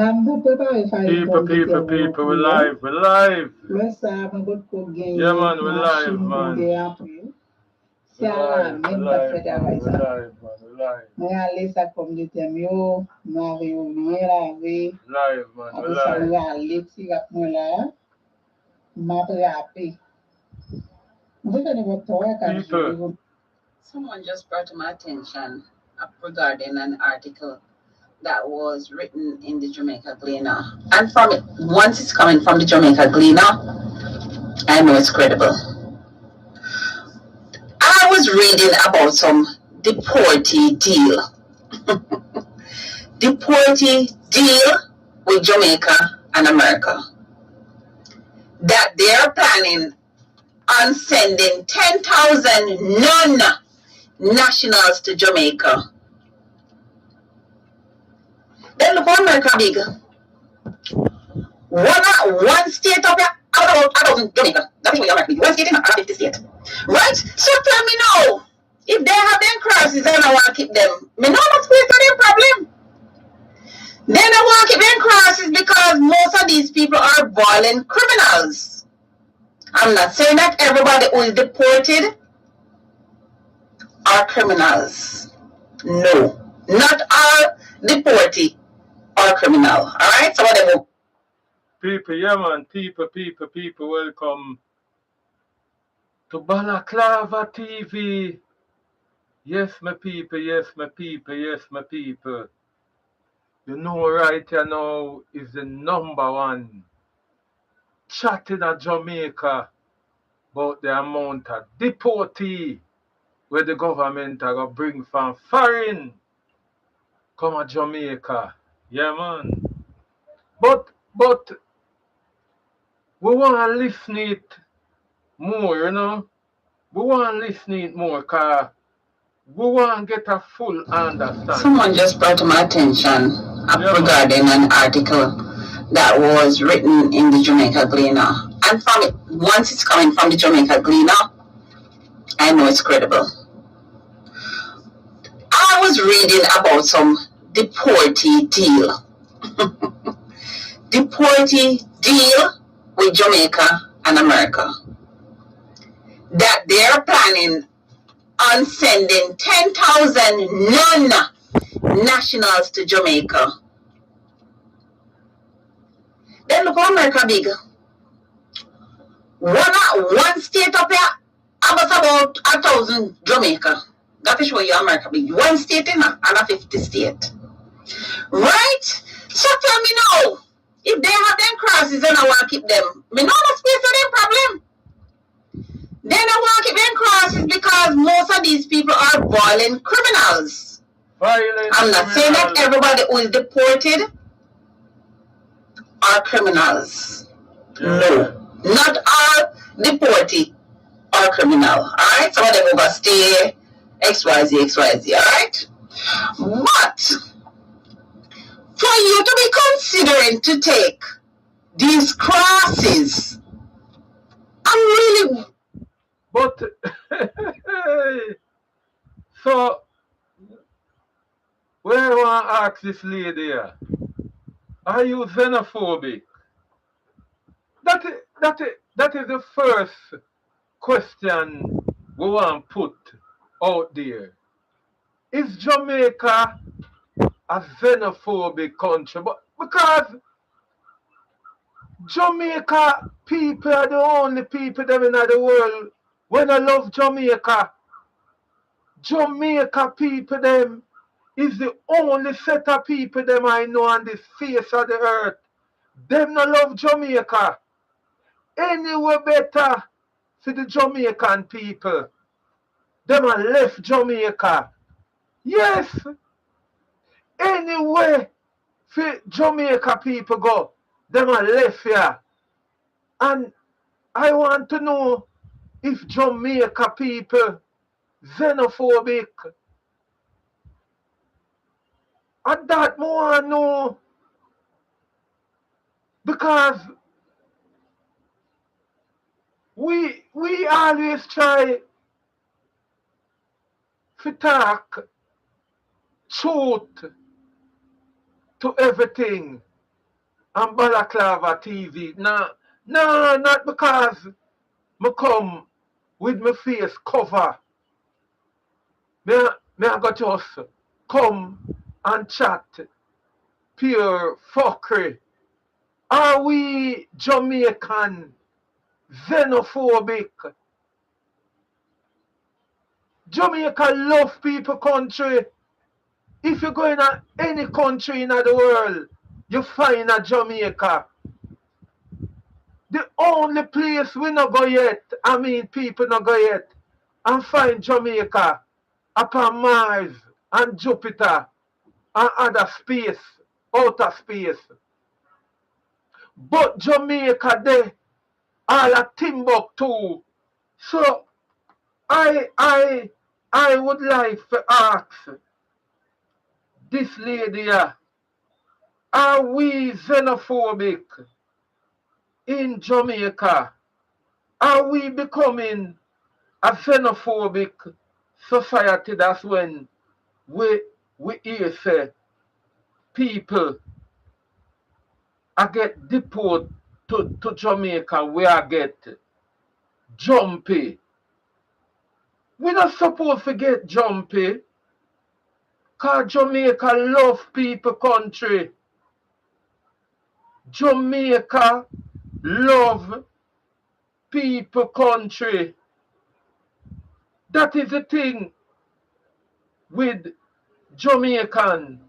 People, we live, we live. Mas mwen gout pou Yeah, genye man, we live, mashin pou man. genye apre. We Si ala live, we men tap live, fè man, travay we sa. live, man, we live. Mwen ale sa kom de tem yo, mwen ave yo mwen lave. Live, man, we Apre sa mwen live. ale ti rap mwen la. Mwen ap rape. Mwen fè de vot towe kan People. jwe. Someone just brought to my attention regarding an article that was written in the Jamaica Gleaner. And from it, once it's coming from the Jamaica Gleaner, I know it's credible. I was reading about some deportee deal. Deportee deal with Jamaica and America. That they're planning on sending 10,000 non-nationals to Jamaica. Then look how America big. One state of out of Jamaica. That is what America big. One state in out of 50 states. Right? So tell me now, if they have them crosses and I want to keep them, me know what's going to their problem. Then I want to keep them crosses because most of these people are violent criminals. I'm not saying that everybody who is deported are criminals. No. Not all deportee are criminal. Alright? Some of them will. People, yeah, man, people, welcome to Balaclava TV. Yes, my people, yes, my people, yes, my people. You know, right here now is the #1 chatting at Jamaica about the amount of deportee where the government are going to bring from foreign come to Jamaica. Yeah, man. But we want to listen it more, you know. We want to listen it more because we want to get a full understanding. Someone just brought to my attention regarding an article that was written in the Jamaica Gleaner. And from it, once it's coming from the Jamaica Gleaner, I know it's credible. I was reading about some deportee deal. Deportee deal with Jamaica and America. That they're planning on sending 10,000 non-nationals to Jamaica. Then look how America big. One state up here, about 1,000 Jamaica. That is show you America big. One state in and a 50 state. Right? So tell me now, if they have them crosses and I want to keep them, me know no space for them problem. Then I want to keep them crosses because most of these people are violent criminals. I'm not saying that everybody who is deported are criminals. No. Not all deportee are criminal. Alright? Some of them overstay XYZ, alright? But for you to be considering to take these crosses, I'm really. But so where I want to ask this lady here, are you xenophobic? That is the first question we want to put out there. Is Jamaica a xenophobic country? But because Jamaica people are the only people them in the world when I love Jamaica. Jamaica people them is the only set of people them I know on the face of the earth. Them no love Jamaica. Anywhere better for the Jamaican people. Them a left Jamaica. Yes. Anywhere for Jamaica people go. Them a left here. And I want to know if Jamaica people xenophobic. And that more I know. Because we always try to talk truth to everything. and Balaclava TV. No, not because me come with my face cover. Me I got just come and chat pure fuckery. Are we Jamaican xenophobic? Jamaica love people country. If you go in any country in the world, you find a Jamaica. The only place we not go yet, I mean people not go yet, and find Jamaica upon Mars and Jupiter and other space, outer space. But Jamaica there, all a Timbuktu. So I would like to ask this lady here, are we xenophobic in Jamaica? Are we becoming a xenophobic society? That's when we hear say people I get deported to Jamaica, we I get jumpy. We not supposed to get jumpy, because Jamaica love people country. Jamaica love people country. That is the thing with Jamaican.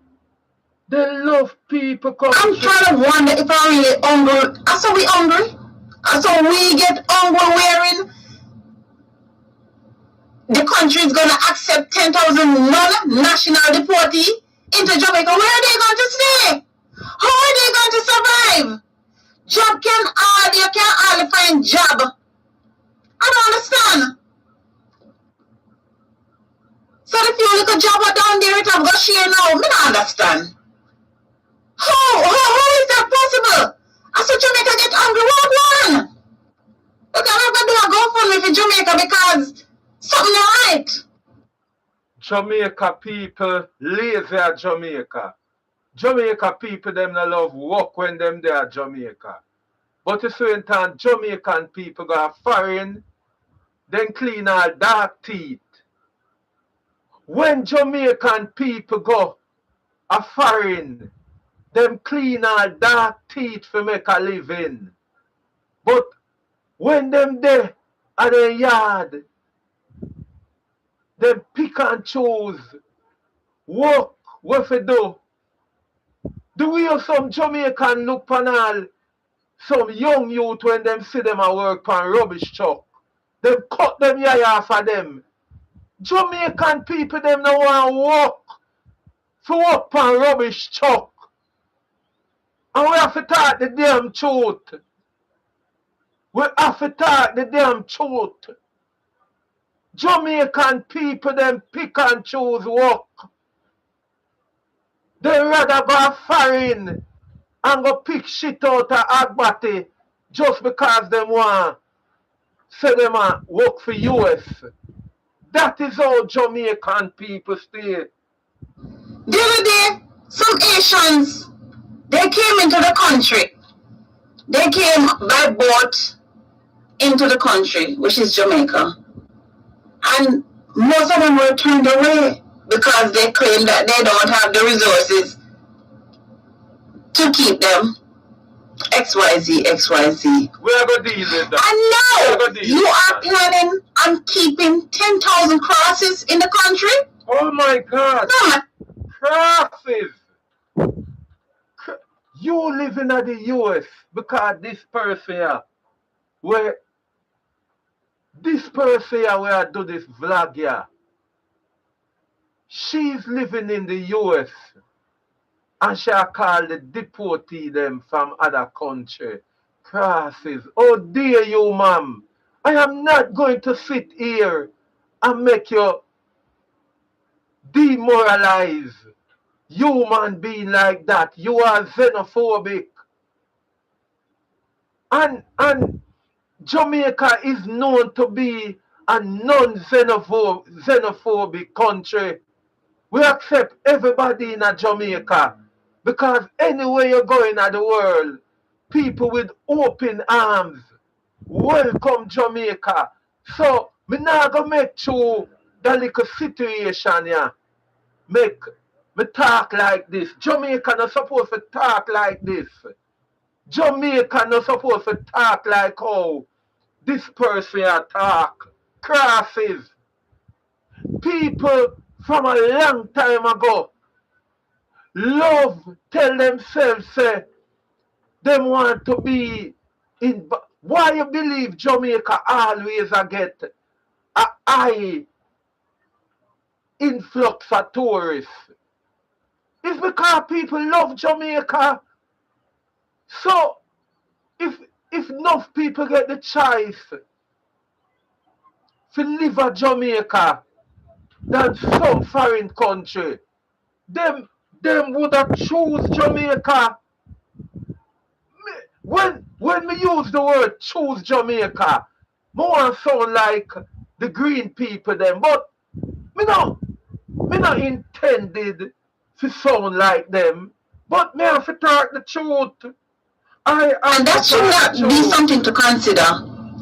They love people country. I'm trying to wonder if I'm really hungry. I saw we hungry. I saw we get hungry wearing the country is going to accept 10,000 non-national deportee into Jamaica. Where are they going to stay? How are they going to survive? Job can hardly, you can hardly find job. I don't understand. So if you look a job down there, it have got share now. Me don't understand. How is that possible? I saw Jamaica get hungry. What one? Look, I'm going to do a GoFundMe for Jamaica because something not right. Jamaica people lazy at Jamaica. Jamaica people them no love work when them there at Jamaica. But at the same time, Jamaican people go foreign, then clean all dark teeth. When Jamaican people go a foreign, them clean all dark teeth for make a living. But when them there at the yard, them pick and choose work what they do. The way some Jamaican look on all some young youth when them see them at work on rubbish truck, them cut them eye off of them. Jamaican people them no want work for work on rubbish truck. And we have to talk the damn truth. We have to talk the damn truth. Jamaican people them pick and choose work. They rather go foreign and go pick shit out of Agbati just because them want say them work for US. That is how Jamaican people stay. The other day, some Asians, they came into the country. They came by boat into the country, which is Jamaica. And most of them were turned away because they claim that they don't have the resources to keep them. XYZ. We are going to deal with that. And now you are planning on keeping 10,000 crosses in the country? Oh my God. No. Crosses. You live in the US because this person here, where I do this vlog here, she's living in the US and she call the deportee them from other country. Crosses. Oh dear you, ma'am. I am not going to sit here and make you demoralize human being like that. You are xenophobic. And Jamaica is known to be a non-xenophobic country. We accept everybody in a Jamaica. Because anywhere you go in the world, people with open arms welcome Jamaica. So me not gonna make sure the little situation yeah, make me talk like this. Jamaica not supposed to talk like this. Jamaica not supposed to talk like how this person talk. Crosses. People from a long time ago love tell themselves say them want to be in. Why you believe Jamaica always a get a high influx of tourists? It's because people love Jamaica. So if enough people get the choice to live at Jamaica than some foreign country, them would have choose Jamaica. When we use the word choose Jamaica, more sound like the green people them, but me not intended to sound like them, but me have to talk the truth. And that should not be something to consider.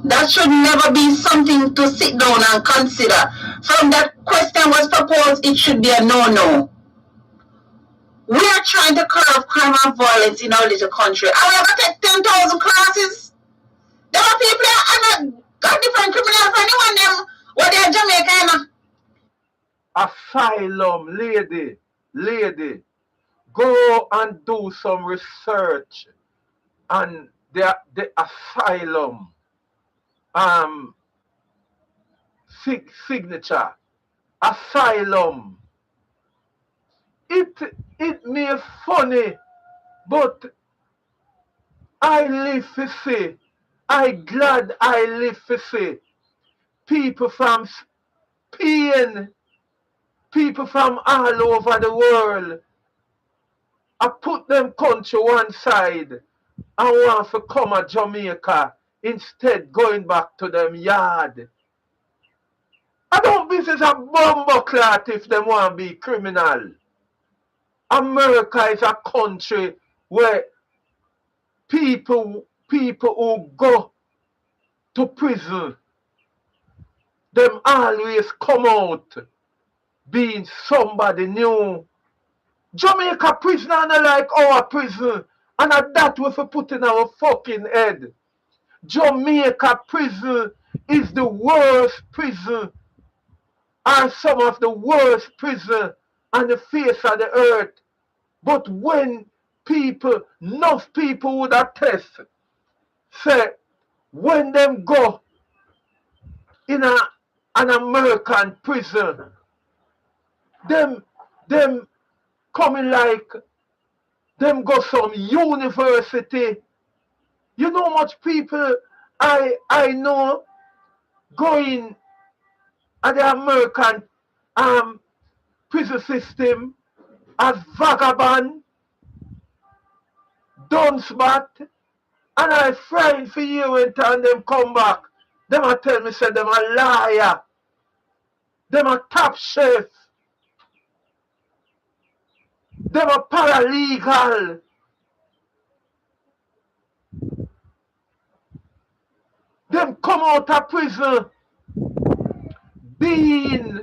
That should never be something to sit down and consider. From that question was proposed, it should be a no-no. We are trying to curb crime and violence in our little country. I will take 10,000 classes. There are people that are not got different criminals for anyone them what they are Jamaican. Asylum, lady, go and do some research on the asylum signature. Asylum. It may funny, but I live to see. I glad I live to see people from Spain, people from all over the world. I put them country one side and want to come to Jamaica instead going back to them yard. I don't business a bumbo clot if them want to be criminal. America is a country where people who go to prison, them always come out being somebody new. Jamaica prison are not like our prison, and that we for put in our fucking head. Jamaica prison is the worst prison, and some of the worst prison on the face of the earth. But when people, enough people would attest, say, when them go in an American prison, them coming like, them go some university. You know much people I know going at the American prison system as vagabond, duncebat, and I frightened for you when time them come back. Them a tell me say them a liar. Them a top chef. Them a paralegal. Them come out of prison being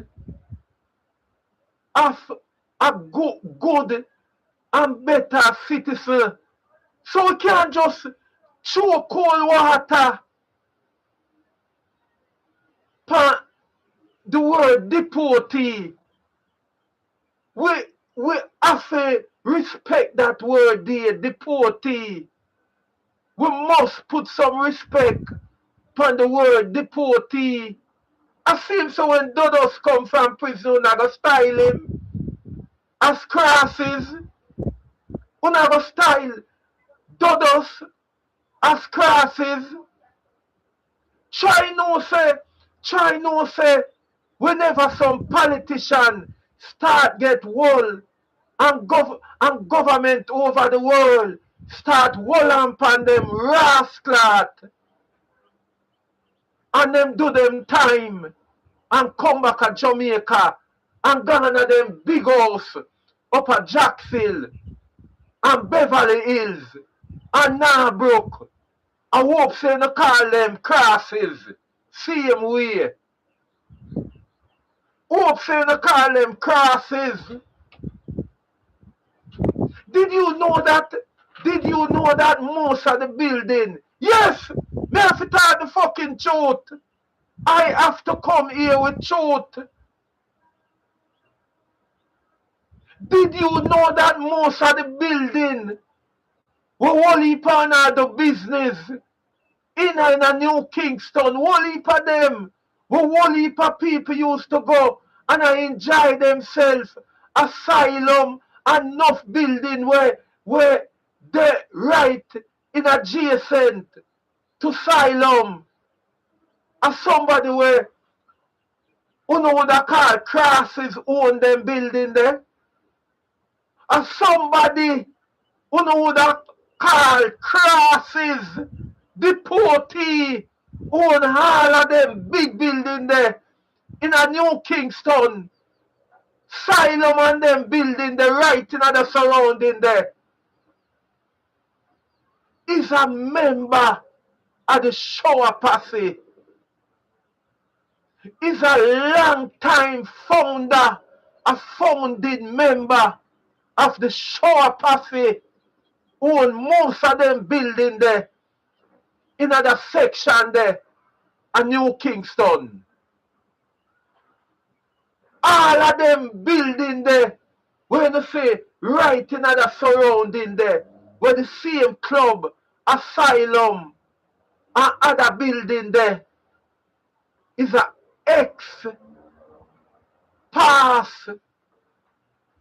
a good and better citizen. So we can't just throw cold water upon the word deportee. We have to respect that word there, deportee. We must put some respect upon the word deportee. I seem so when Dodos come from prison, I go style him as crosses. I go style Dodos as crosses. Try no say, whenever some politician start get wall and government over the world start walling upon them rascal and them do them time and come back to Jamaica and gone to them big house up at Jacksonville and Beverly Hills and Narbrook. I hope say no call them crosses. Same way. Hope say no call them crosses. Did you know that? Did you know that most of the building? Yes! Me have to tell the fucking truth. I have to come here with truth. Did you know that most of the building were whole heap on the business in a New Kingston? Whole heap of them were whole heap of people used to go and I enjoy themselves. Asylum and enough building where they right in adjacent to asylum. And somebody where who know what they call crosses own them building there. And somebody who know what they call crosses, Deportee, own all of them big building there in a New Kingston. Asylum and them building there right in the surrounding there. Is a member of the shower posse. Is a long time founder, a founding member of the shower posse. Own most of them building there in other section there, a New Kingston. All of them building there, when you say right in other surrounding there, where the same club, asylum, and other building there is a ex-past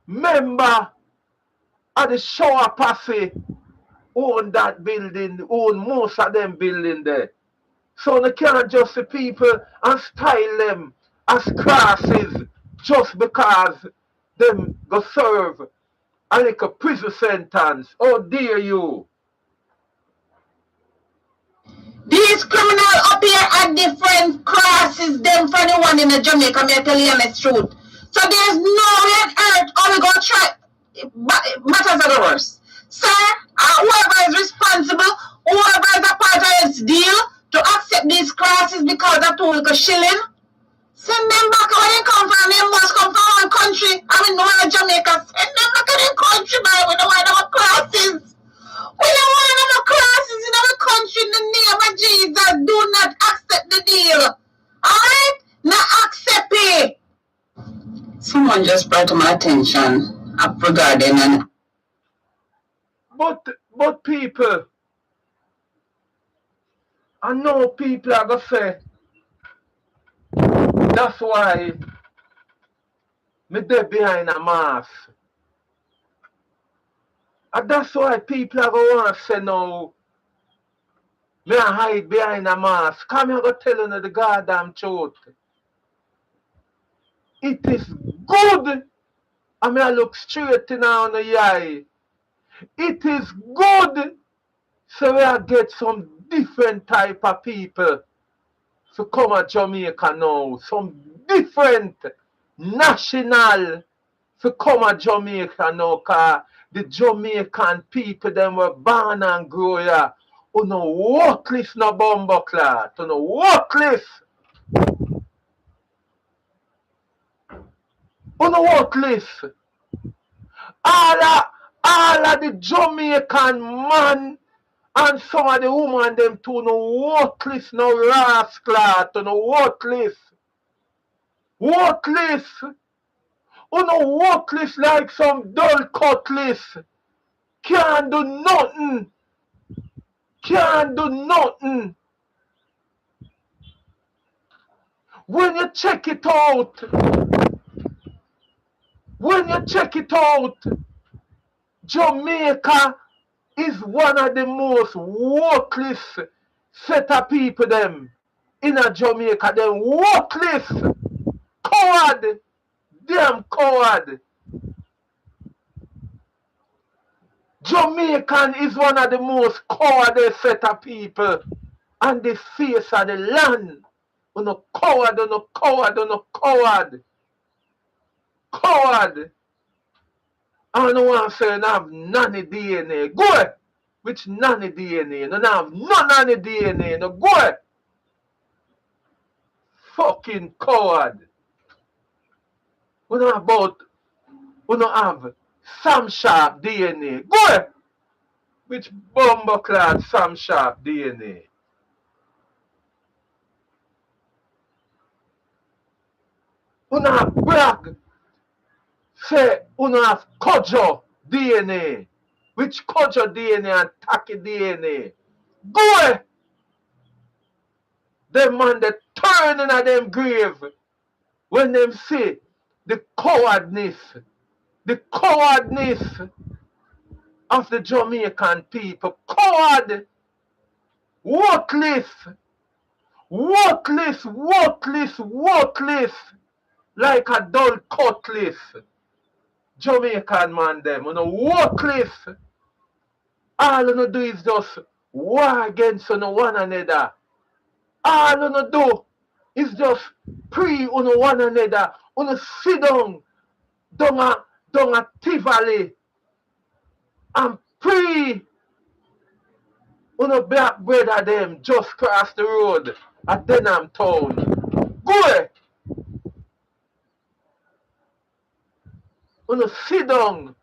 member of the shower posse own that building, own most of them building there. So they can't just the people and style them as crosses just because them go serve a little prison sentence. How dare you? These criminals up here are different classes them from the one in the Jamaica, me tell you the truth. So there's no way on earth how we gonna try matters are the worst. Sir, whoever is responsible, whoever is a part of this deal to accept these classes because of 2 little shilling, send them back where they come from. They must come from our country. I mean, no one in Jamaica. Send them back to their country, man. We don't want our classes. We don't want our classes in our country in the name of Jesus. Do not accept the deal. Alright? Not accept it. Someone just brought to my attention regarding an... But people, I know people are going to say, that's why me dey behind a mask. And that's why people are going to want to say no, me a hide behind a mask. Come here, go tell you the goddamn truth. It is good. I mean, I look straight in on the eye. It is good. So we are get some different type of people to come to Jamaica now. Some different national to come to Jamaica now. Because the Jamaican people, them were born and grow here. You know, worthless no bumbo clot. You know, worthless. You know, worthless. All of the Jamaican man and some of the woman them too no worthless, no rascal, no worthless. Worthless. You know, worthless like some dull cutlass. Can't do nothing. Can't do nothing. When you check it out, Jamaica is one of the most worthless set of people them in a Jamaica. Them worthless. Coward. Damn coward. Jamaican is one of the most coward set of people on the face of the land. No coward, no coward, no coward. Coward. I don't want to say I have nanny DNA. Go ahead. Which nanny DNA? No, have no nanny DNA. No, go ahead. Fucking coward. We don't have Sam Sharp DNA. Go ahead. Which bumbleclad Sam Sharp DNA? We don't have brag. Say we don't have Kojo DNA. Which Kojo DNA and Taki DNA? Go ahead. Them man they turn in a them grave when them see the cowardness of the Jamaican people. Coward, worthless, like a dull cutlass. Jamaican man them, worthless. All you do is just war against one another. All you do is just pray on one another. Sit down a Tivoli and pray black brother them just cross the road at Denham town. Go sit down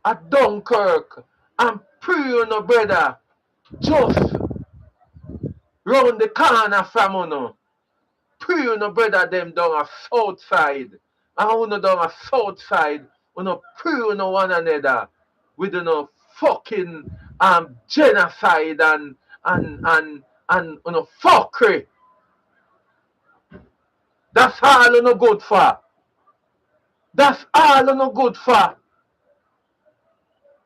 at Dunkirk and pray on brother just round the corner from pray on brother them down a south side. And down a south side, pray on one another with fucking genocide and fuckery. That's all good for. That's all good for.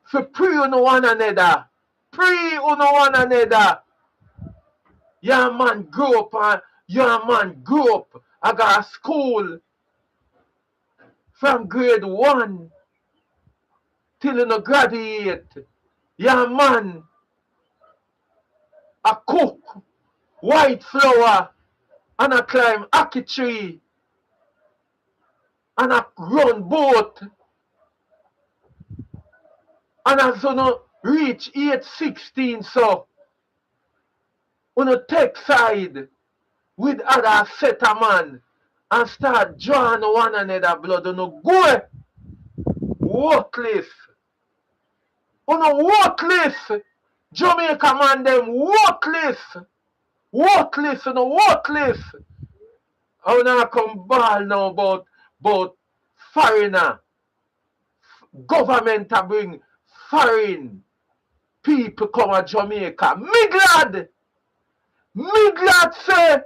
For pray on one another. Pray on one another. Your man grew up I got a school from grade 1 till you graduate. Your man a cook white flour and a climb ackee tree and a run boat. And as you reach age 16, so take side with other set of man and start drawing one another blood. Go worthless. Worthless. Jamaica man them worthless. Worthless. Worthless. I wanna come ball now about foreigner. Government to bring foreign people come to Jamaica. Me glad say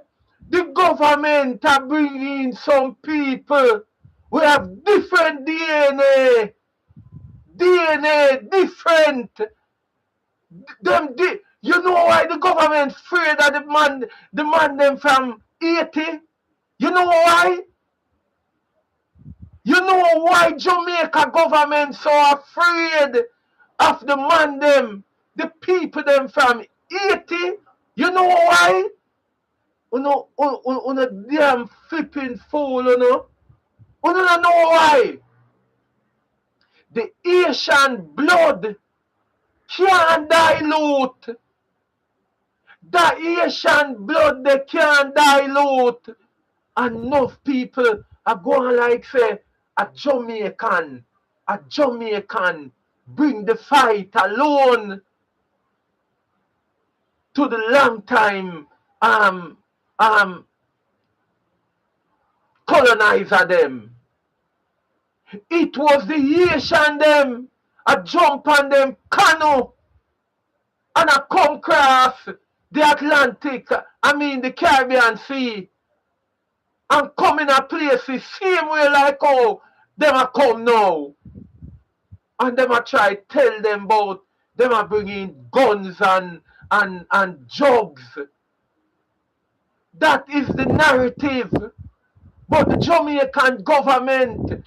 the government are bringing in some people who have different DNA. DNA different. You know why the government afraid of the man them from Haiti? You know why? You know why Jamaica government so afraid of the man them, the people them from Haiti? You know why? On a damn flipping fool, You don't know why. The Asian blood can't dilute. The Asian blood they can't dilute. Enough people are going like say a Jamaican bring the fight alone to the long time colonizer them. It was the Asian them a jump on them canoe and a come across the Atlantic, the Caribbean Sea, and come in a place the same way like how them a come now. And them a try tell them about them a bringing guns and drugs. That is the narrative. But the Jamaican government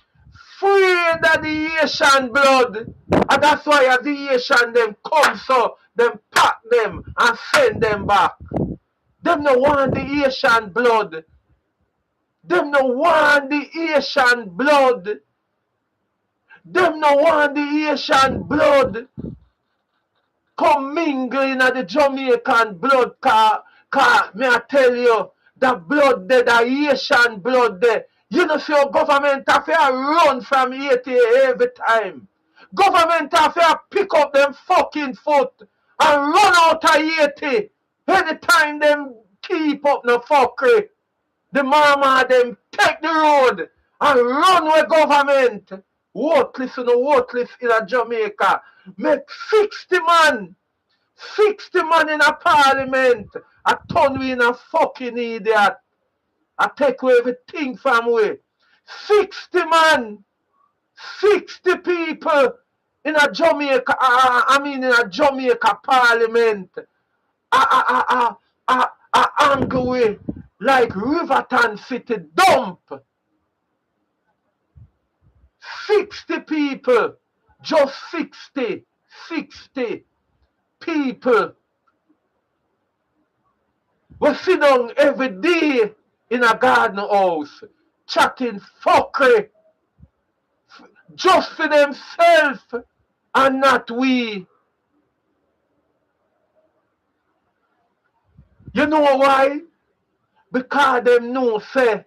afraid of the Asian blood. And that's why as the Asian them come so, them pack them and send them back. Them no want the Asian blood. Them no want the Asian blood. Them no want the Haitian blood come mingle in the Jamaican blood car me I tell you, the blood there, the Haitian blood there. You know see your government have to run from Haiti every time. Government have to pick up them fucking foot and run out of Haiti. Anytime them keep up no fuckery, the mama them take the road and run with government. Worthless and worthless in a Jamaica. Make 60 man. 60 man in a parliament. I turn we in a fucking idiot. I take away everything from we. 60 man. 60 people in a Jamaica. I mean in a Jamaica parliament. Angle we like Riverton City dump. 60 people. Just 60. 60 people. We sit down every day in a garden house, chatting fuckery, just for themselves and not we. You know why? Because them know say,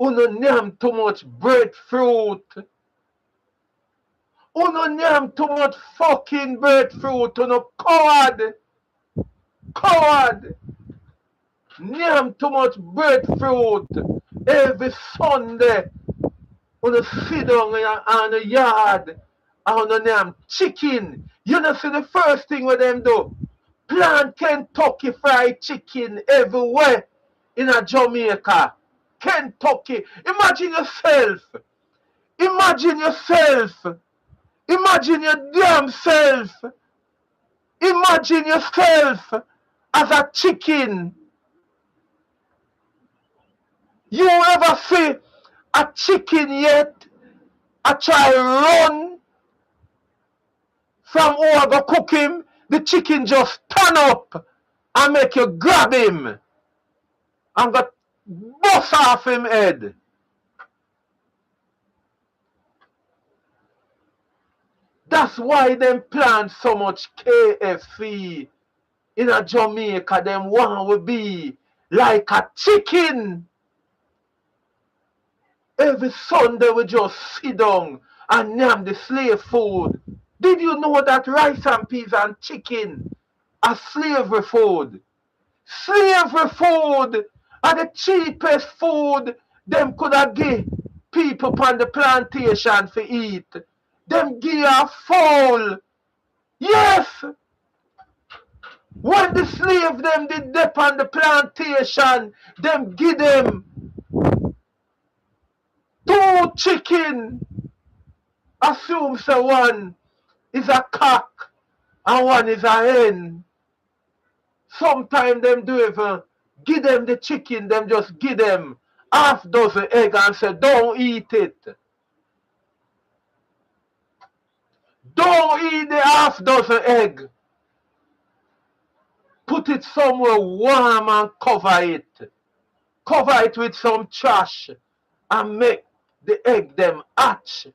uno name too much breadfruit. Uno name too much fucking breadfruit. Uno coward. Coward. Name too much breadfruit. Every Sunday. Uno sit down in the yard. And uno name chicken. You know see the first thing what them do? Plant Kentucky fried chicken everywhere in a Jamaica. Kentucky. Imagine yourself. Imagine yourself. Imagine your damn self. Imagine yourself as a chicken. You ever see a chicken yet? I try run from over cook him. The chicken just turn up and make you grab him and go bust off him head. That's why them plant so much KFC in a Jamaica. Them want to be like a chicken. Every Sunday we just sit down and name the slave food. Did you know that rice and peas and chicken are slavery food? Slavery food are the cheapest food them could have give people on the plantation for eat. Them give a fowl. Yes! When the slave them did dip on the plantation, them give them 2 chicken. Assume so one is a cock and one is a hen. Sometimes them do even give them the chicken, them just give them half dozen egg and say, don't eat it. Don't eat the half dozen egg. Put it somewhere warm and cover it. Cover it with some trash and make the egg them hatch.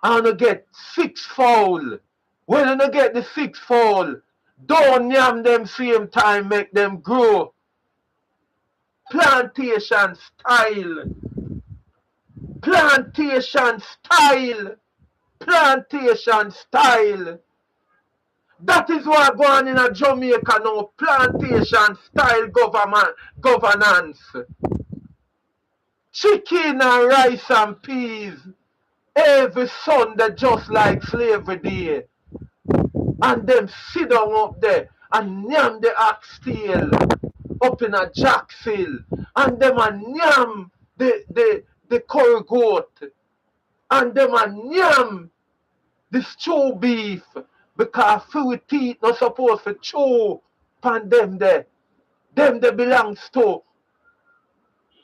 And you get 6 fowl. When you get the 6 fowl, don't yam them same time, make them grow. Plantation style. Plantation style. Plantation style. That is what going on in a Jamaica now. Plantation style governance. Chicken and rice and peas. Every Sunday just like slavery day. And them sit down up there and yam the oxtail up in a Jacksonville. And them and yam the curry goat. And them and yam the stew beef. Because food teeth not supposed to chew upon them there. Them they belongs to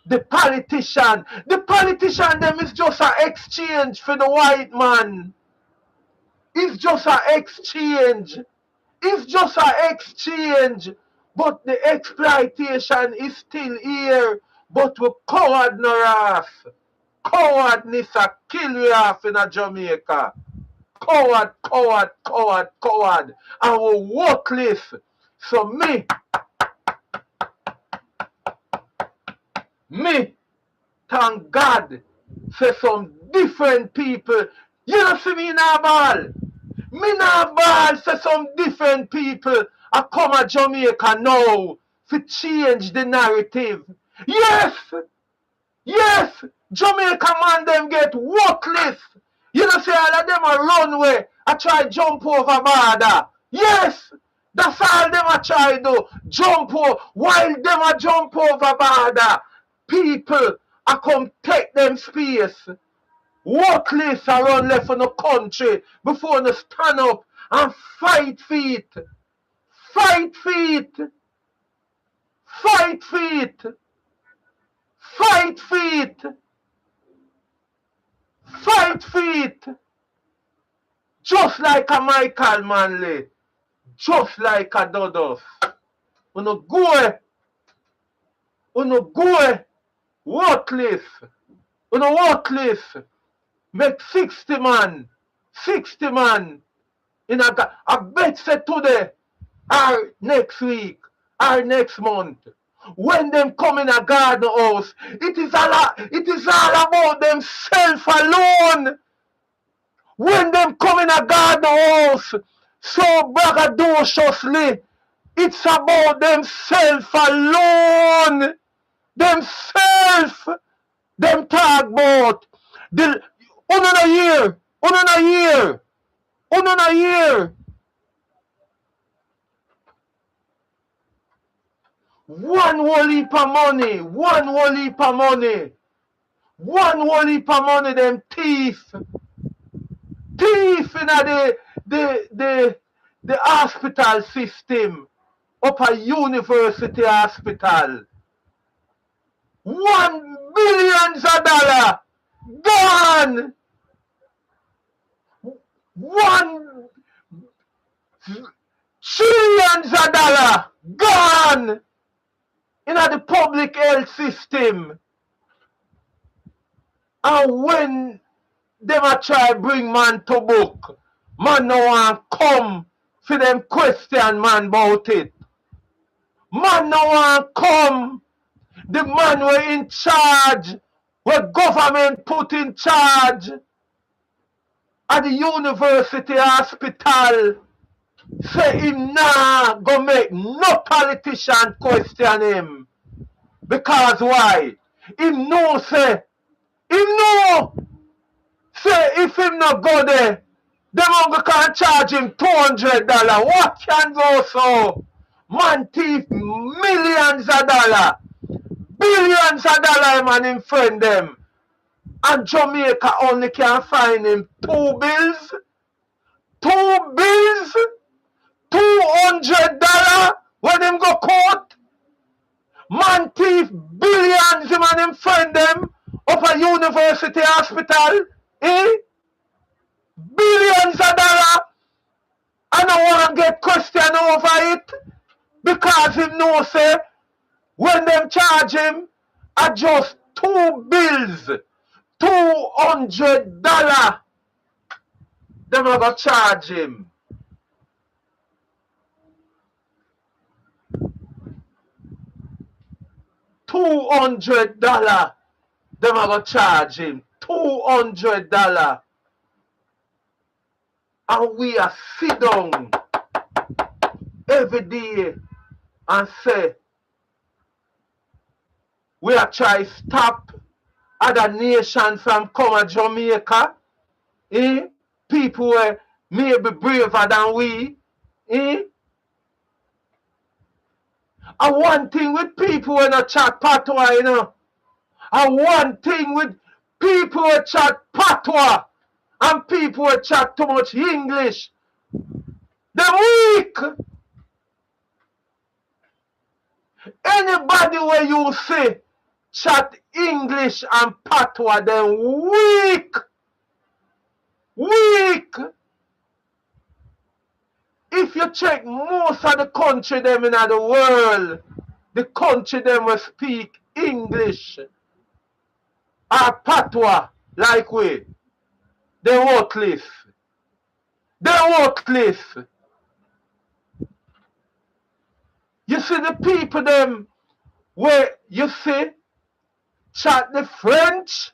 the politician. The politician them is just an exchange for the white man. It's just an exchange. It's just an exchange. But the exploitation is still here. But we coward no wrath. Cowardness a kill you off in a Jamaica. Coward, coward, coward, coward. And we worthless. So me, thank God, say some different people. You don't see me in a ball. Me na ball, say some different people are come at Jamaica now to change the narrative. Yes! Yes! Jamaica man them get worthless. You know say all of them a run way. I try jump over border. Yes! That's all them a try do. Jump over. While them a jump over border, people a come take them space. Worthless around left in the country before they stand up and fight feet. Fight feet. Fight feet. Fight feet. Fight feet. Just like a Michael Manley. Just like a Dodos. Uno go. Uno go. Worthless. Uno worthless. Make 60 man. 60 man. In a bet say today. Or next week. Or next month. When them come in a garden house, it is all about themselves alone. When them come in a garden house, so braggadociously, it's about themselves alone. Themself. Them talk about the a year. One whole heap of money. One whole heap of money. One whole heap of money, them thief. Thief in the hospital system. Up a university hospital. $1 billion gone. $1 trillion gone. In the public health system. And when them a try bring man to book, man no want come for them question man about it. Man no want come. The man were in charge, where government put in charge at the university hospital, say him nah go make no politician question him. Because why? Him know say if him not go there, them can charge him $200. What can go so? Man thief millions of dollars. Billions of dollars man him friend them. And Jamaica only can find him 2 bills. 2 bills? $200 when him go court. Man thief billions him and him friend them up a university hospital. Billions of dollars. I don't want to get question over it. Because him know say when them charge him are just 2 bills. $200. Them are going to charge him. $200. Them are going to charge him. $200. And we are sit down every day and say, we are trying to stop other nations from coming to Jamaica. People were maybe braver than we. And one thing with people when I chat patois, you know. And one thing with people who chat patois and people who chat too much English. They're weak. Anybody where you say chat English and patois, they're weak. Weak. If you check most of the country them in the world, the country them will speak English. or patois like we. They worthless. They worthless. You see the people them where you see chat the French.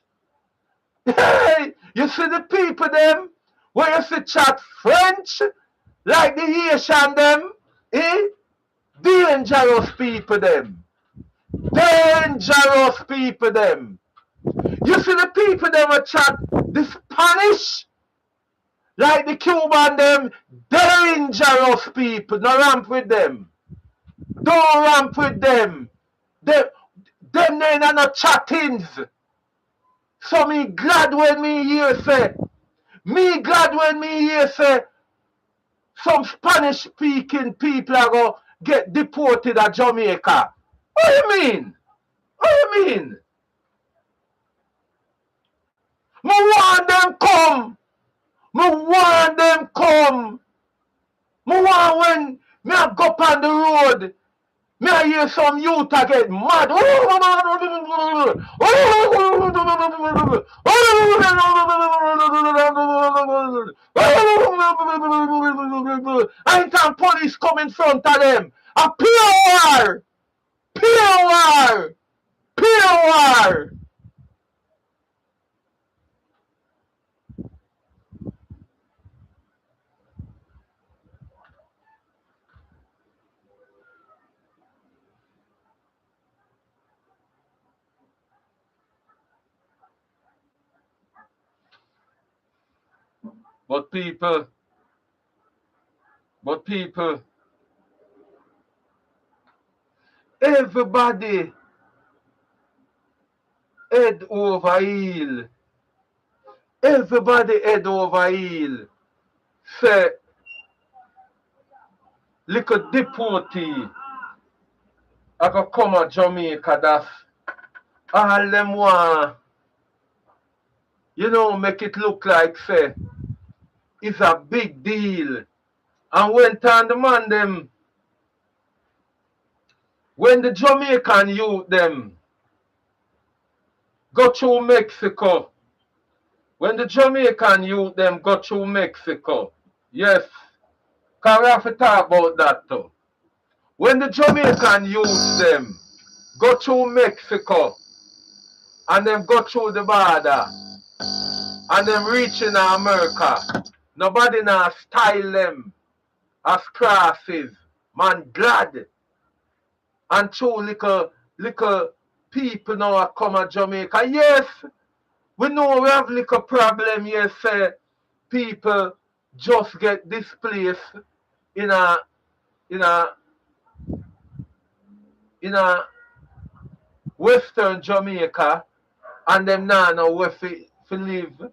Hey, you see the people them where you see chat French like the Haitian them. Eh? Dangerous people them. Dangerous people them. You see the people them who chat the Spanish like the Cuban them. Dangerous people. No ramp with them. Don't ramp with them. Them they not chattings. So me glad when me hear say. Me glad when me hear say some Spanish speaking people are going to get deported at Jamaica. What do you mean? What do you mean? Me want them come. Me want them come. Me want when me a go on the road. Me I hear some youth a get mad. Anytime police come in front of them, a pure war, pure war, pure war. But people, everybody head over heel. Everybody head over heel. Say, little deportee, I go come to Jamaica, that's all them want, you know, make it look like, say, it's a big deal. And when time the man them, when the Jamaican youth them go through Mexico, when the Jamaican youth them go through Mexico, yes, because we have to talk about that too. When the Jamaican youth them go through Mexico and them go through the border and them reaching America, nobody now style them as crosses. Man glad. And two little people now are come to Jamaica. Yes, we know we have little problem, yes, people just get displaced in a Western Jamaica and them now know where to live.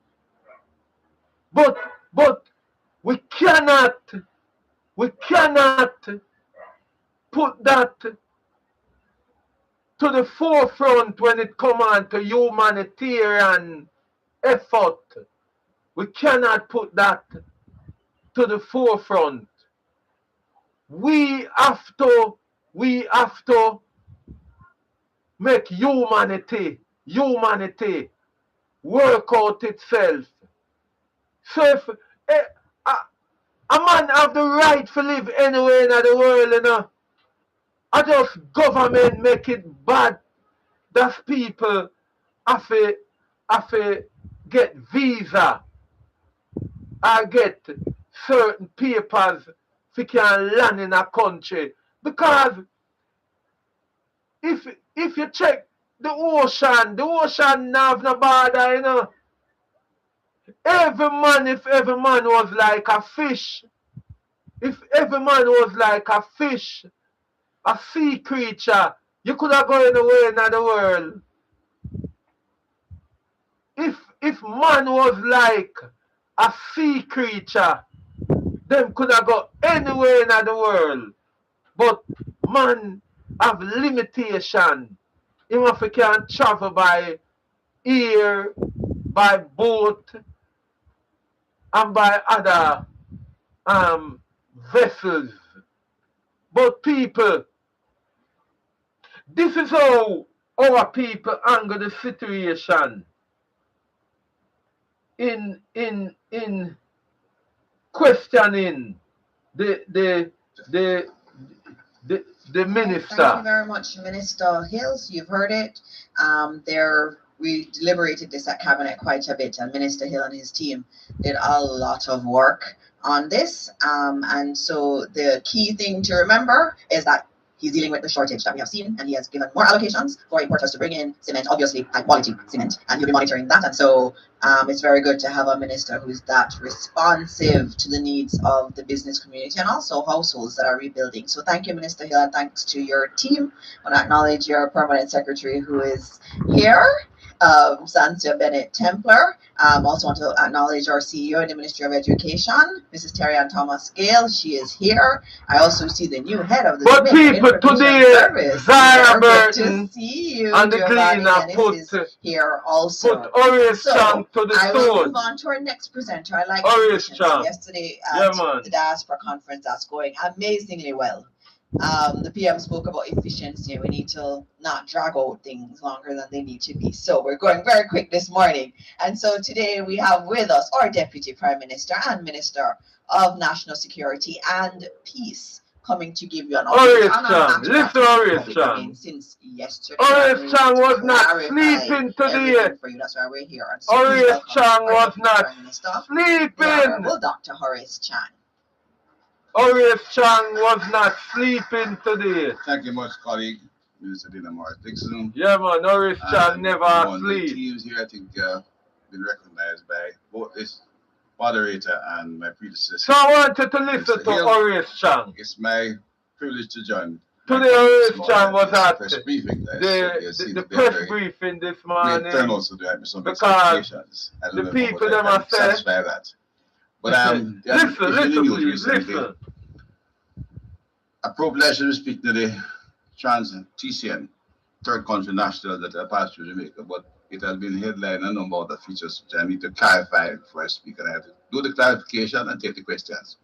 But we cannot put that to the forefront when it comes on to humanitarian effort. We cannot put that to the forefront. We have to make humanity work out itself. So if a man have the right to live anywhere in the world, you know, I just government make it bad. That's people have to get visa or get certain papers if can land in a country. Because if you check the ocean have no border, you know. If every man was like a fish, if every man was like a fish, a sea creature, you could have gone anywhere in the world. If man was like a sea creature, them could have gone anywhere in the world. But man have limitation. Even if he can travel by air, by boat, and by other vessels. But people, this is how our people handle the situation. in questioning the minister. Thank you very much, Minister Hills. You've heard it. We deliberated this at Cabinet quite a bit, and Minister Hill and his team did a lot of work on this. And so the key thing to remember is that he's dealing with the shortage that we have seen, and he has given more allocations for importers to bring in cement, obviously high quality cement, and he'll be monitoring that. And so it's very good to have a minister who's that responsive to the needs of the business community and also households that are rebuilding. So thank you, Minister Hill, and thanks to your team. I want to acknowledge your permanent secretary who is here, Sansia Bennett Templar. Also want to acknowledge our CEO in the Ministry of Education, Mrs. Terry Ann Thomas Gale. She is here. I also see the new head of the But people today, Zara Burton to see you, and the Giovanni cleaner Dennis is here also. put Orius Chang to the I will sword. move on to our next presenter. I like Orius Chang. Yesterday Yeah, at man. the diaspora conference, that's going amazingly well. The PM spoke about efficiency. We need to not drag out things longer than they need to be. So we're going very quick this morning. And so today we have with us our Deputy Prime Minister and Minister of National Security and Peace coming to give you an Orius update on Chang. Listen, Orius Chang. Since yesterday. Orius Chang was not sleeping today. For you. That's why we're here. And so Orius Chang was not sleeping. Honorable Dr. Horace Chang. Orius Chang was not sleeping today. Thank you much, colleague, Minister Dinamar Dixon. Yeah, man, Orius Chang never The sleep. teams here, I think, been recognized by both this moderator and my predecessor. So I wanted to listen to Orius Chang. It's my privilege to join. Today, Orius Chang was at press briefing. the press briefing this morning. Turn so there some because the people them are saying, satisfy that. But listen, please, listen. A privilege to speak to the trans TCN, third country national that I passed through Jamaica, but it has been headlined a number of the features which I need to clarify before I speak, and I have to do the clarification and take the questions.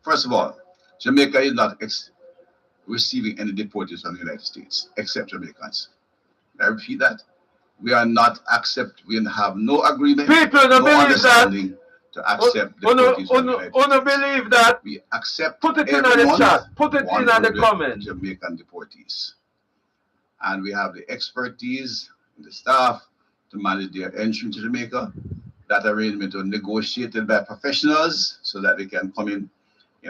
First of all, Jamaica is not receiving any deportees from the United States, except Jamaicans. I repeat that. We are not we have no agreement, people don't no believe that. To accept deportees from the United States. Believe that. We accept Put it in the chat. Put it in the comment. Jamaican deportees. And we have the expertise, the staff to manage their entry into Jamaica. That arrangement was negotiated by professionals so that they can come in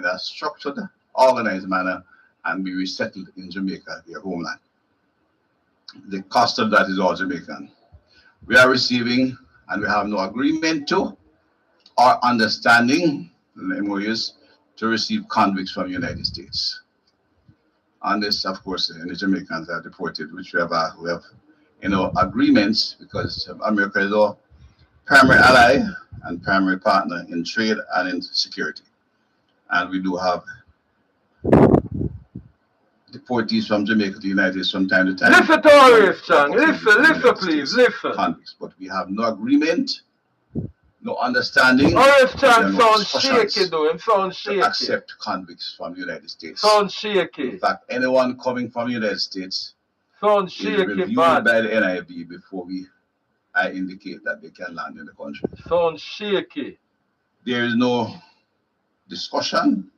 a structured, organized manner and be resettled in Jamaica, their homeland. The cost of that is all Jamaican. We are receiving, and we have no agreement to, or understanding, the MOUs, to receive convicts from the United States. On this, of course, the Jamaicans are deported, which we have agreements, because America is our primary ally and primary partner in trade and in security. And we do have deportees from Jamaica to the United States from time to time. Listen to Orius Chang. Listen, please, listen. Convicts, but we have no agreement, no understanding. Orius Chang sounds shaky, though. Him sounds shaky. To accept convicts from the United States. Sounds shaky. In fact, anyone coming from the United States sounds is shaky, reviewed bad. by the NIB before I indicate that they can land in the country. Sounds shaky. There is no discussion,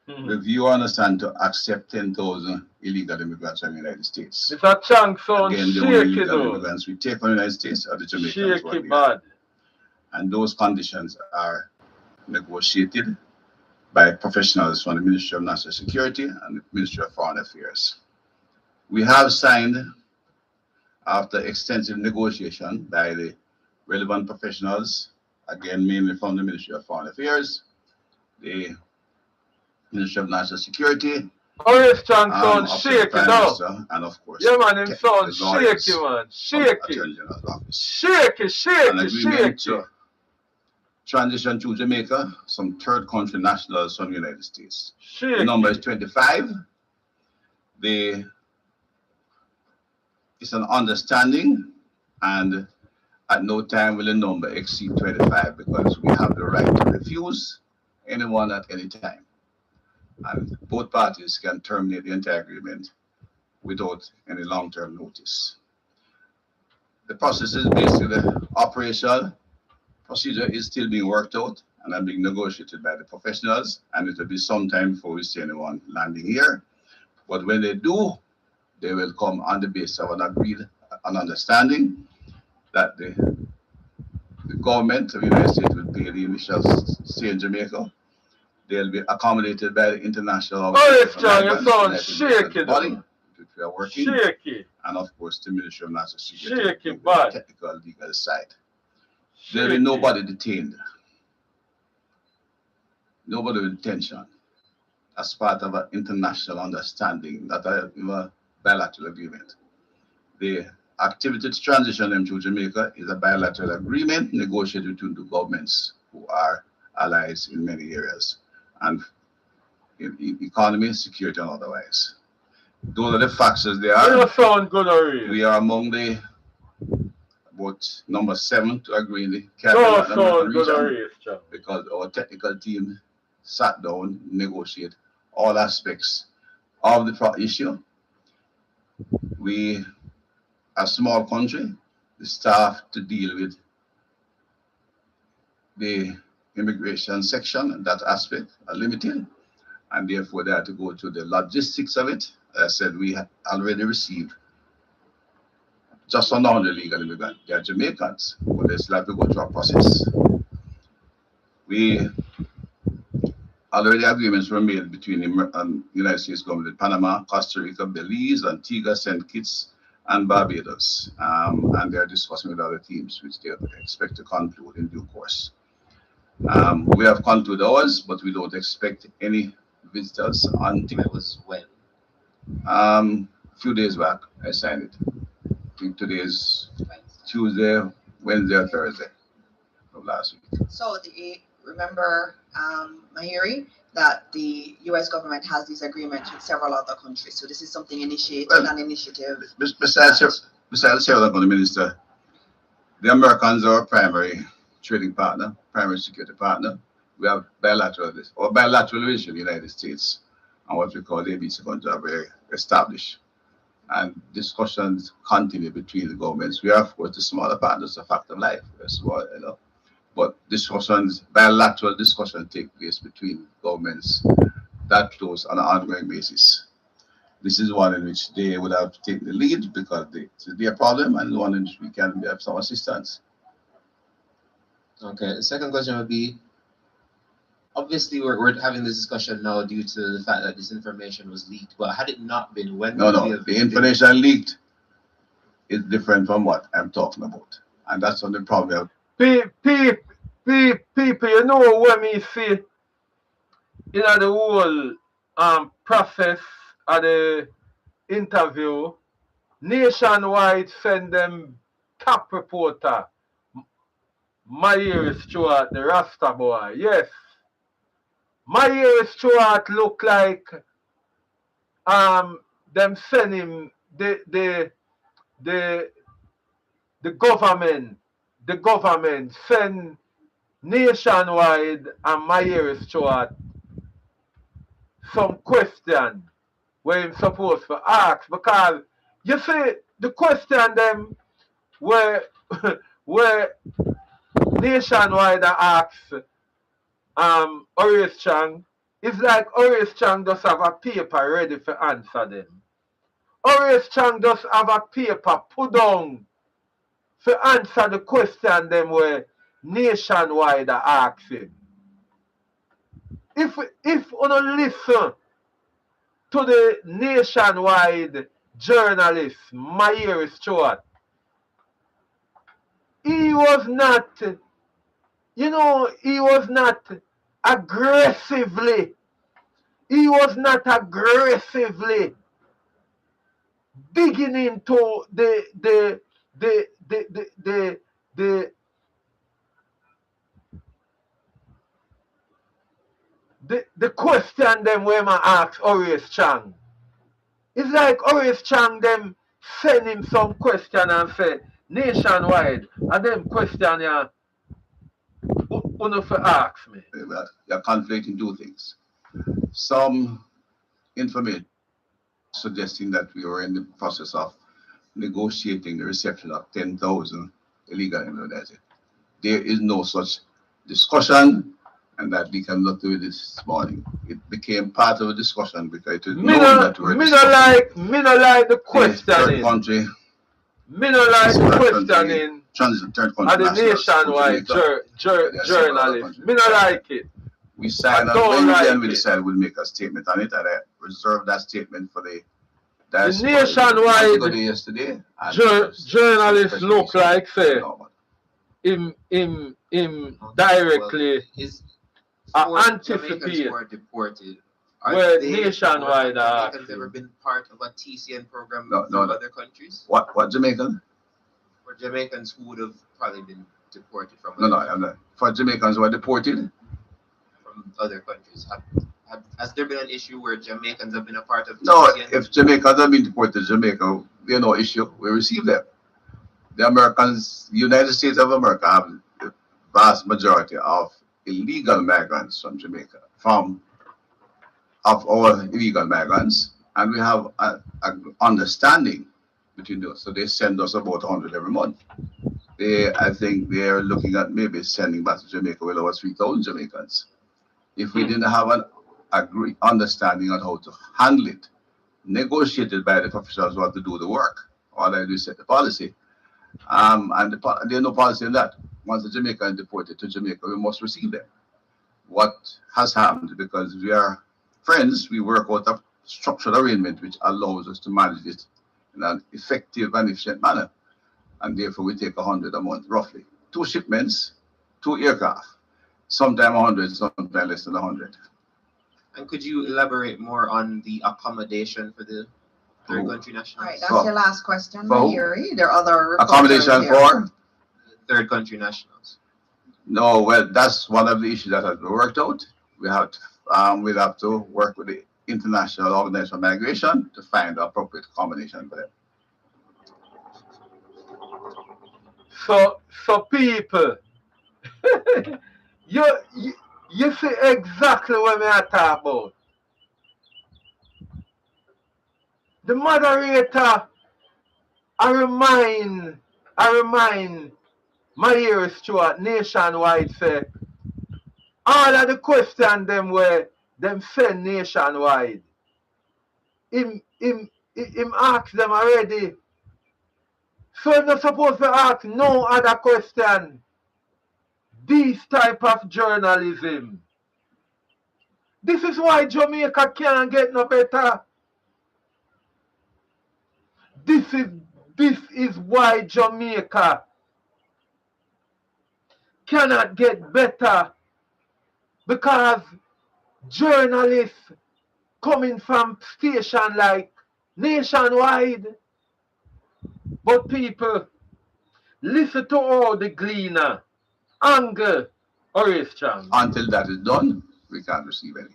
review, understand to accept 10,000 illegal immigrants from the United States. Mr. Chang sounds Again, the shaky, only illegal though. immigrants we take from the United States are the Jamaicans. Shaky, bad. And those conditions are negotiated by professionals from the Ministry of National Security and the Ministry of Foreign Affairs. We have signed, after extensive negotiation by the relevant professionals, again, mainly from the Ministry of Foreign Affairs, the Ministry of National Security, Orius Chang sounds shaky, though. and of course, yeah, man, him sounds shaky, man. Shaky. Shaky. To transition to Jamaica, some third country nationals from the United States. Shaky. The number is 25. It's an understanding, and at no time will the number exceed 25 because we have the right to refuse anyone at any time. And both parties can terminate the entire agreement without any long-term notice. The process is basically operational procedure is still being worked out and are being negotiated by the professionals, and it will be some time before we see anyone landing here. But when they do, they will come on the basis of an understanding that the government of the United States will pay the initial stay in Jamaica. They'll be accommodated by the international yes, John, you sound shaky, body, which we are working, shaky, and of course the Ministry of National shaky, Security, bad, technical legal side. There'll be nobody detained, nobody with detention, as part of an international understanding, not a bilateral agreement. The activity to transition them to Jamaica is a bilateral agreement negotiated between the governments who are allies in many areas, and in economy, security, and otherwise. Those are the factors they are. You sound good already. We are among the about number 7 to agree in the Sound Caribbean good region, already, John. because our technical team sat down, negotiate all aspects of the issue. We, a small country, the staff to deal with the immigration section, that aspect are limited, and therefore they had to go to the logistics of it. As I said, we had already received just under 100 legal immigrants. They are Jamaicans, but they still have to go through a process. We already agreements were made between the United States government, Panama, Costa Rica, Belize, Antigua, St. Kitts, and Barbados. And they're discussing with other teams, which they expect to conclude in due course. We have concluded ours, but we don't expect any visitors until It was when? a few days back. I signed it. I think today is Tuesday, Wednesday, or Thursday of last week. So remember, Mahiri, that the U.S. government has these agreements with several other countries. So this is something initiated, an initiative. Besides the Minister, the Americans are our primary trading partner, primary security partner. We have bilateral relations with the United States and what we call the ABC countries are very established. And discussions continue between the governments. We are, of course, the smaller partners, a fact of life. We're small, but bilateral discussions take place between governments that close on an ongoing basis. This is one in which they would have to take the lead because it's their problem, and one in which we can have some assistance. Okay, the second question would be, obviously we're having this discussion now due to the fact that this information was leaked, but had it not been, when No, the information leaked is different from what I'm talking about. And that's on the problem. People, you know, when we see in the whole process of the interview, Nationwide send them top reporter, Mahiri Stewart, the Rasta boy. Yes. Mahiri Stewart look like them send him the government send Nationwide and Mahiri Stewart some question where him supposed to ask, because you see the question them where Nationwide asks Horace Chang, it's like Horace Chang just have a paper ready to answer them. Horace Chang just have a paper put down to answer the question them where Nationwide asks him. If you don't listen to the Nationwide journalist, Mahiri Stewart, he was not aggressively digging into the question them where I ask Horace Chang. It's like Horace Chang them send him some question and say Nationwide, and them question ya for ask me. You're conflating two things. Some information suggesting that we were in the process of negotiating the reception of 10,000 illegal immigrants. there is no such discussion, and that we can look to it this morning. It became part of a discussion because it was known that we were discussing. Me no like the Third questioning. country, Me no like the questioning third of country the nationals from nationwide Jamaica. journalists. Me no like it. We signed on don't Wednesday like and we it. decided we'll make a statement on it, and I reserved that statement for the nationwide yesterday. Journalists look like say him directly Jamaicans anticipate who are deported. where nationwide are. Jamaicans ever been part of a TCN program No, from no. other countries? What Jamaican? Or Jamaicans who would have probably been deported from No, other I'm not. For Jamaicans who are deported? from other countries. Has there been an issue where Jamaicans have been a part of No, TCN? if Jamaicans have been deported to Jamaica, there's no issue. We receive them. The Americans, United States of America, have the vast majority of illegal migrants from Jamaica, of our illegal migrants, and we have an understanding between those. So they send us about 100 every month. I think they're looking at maybe sending back to Jamaica with over 3,000 Jamaicans. If we didn't have an understanding on how to handle it, negotiated by the professionals who have to do the work, all they do is set the policy. And there's no policy in that. Once the Jamaican is deported to Jamaica, we must receive them. What has happened, because we are friends, we work out a structural arrangement which allows us to manage it in an effective and efficient manner. And therefore we take 100 a month, roughly. 2 shipments, 2 aircraft. Sometimes 100, sometimes less than 100. And could you elaborate more on the accommodation for the third country nationals? All right, that's your last question, For who? Mayuri. There are other Accommodation reporters here. for? Third country nationals. No, well, that's one of the issues that has been worked out. We have to work with the International Organization of Migration to find the appropriate accommodation for them. So people, you see exactly what me I talk about. The moderator, I remind my Stewart nationwide say all of the questions them where them send nationwide. Him ask them already. So I'm not supposed to ask no other question. This type of journalism. This is why Jamaica can't get no better. This is why Jamaica cannot get better, because journalists coming from station like nationwide. But people, listen to all the Gleaner, Angle, or Strong. Until that is done, we can't receive any.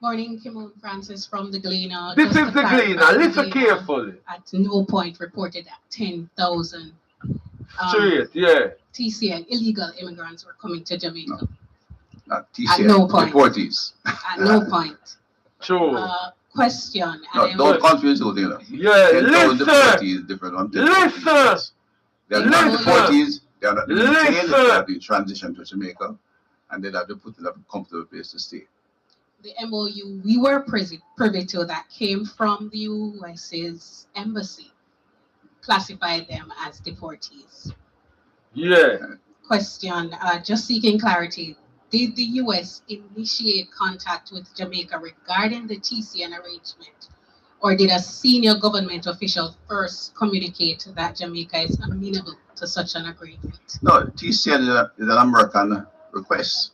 Morning, Kimon Francis from the Gleaner. This Just is to the clarify, Gleaner. the Listen Gleaner carefully. At no point reported that 10,000 Straight, yeah. TCN illegal immigrants were coming to Jamaica. Not TCN, At no point. deportees. At no point. True. Question. No, don't confuse those things. Yeah, 10,000 listen. deportees is different from 10,000 Listen. deportees. They are not Listen. deportees. They are not being detained. Listen. They have been transitioned to Jamaica, and they have to put in a comfortable place to stay. The MOU we were privy to that came from the US's embassy classified them as deportees. Yeah. Question, just seeking clarity. Did the US initiate contact with Jamaica regarding the TCN arrangement? Or did a senior government official first communicate that Jamaica is amenable to such an agreement? No, TCN is an American request.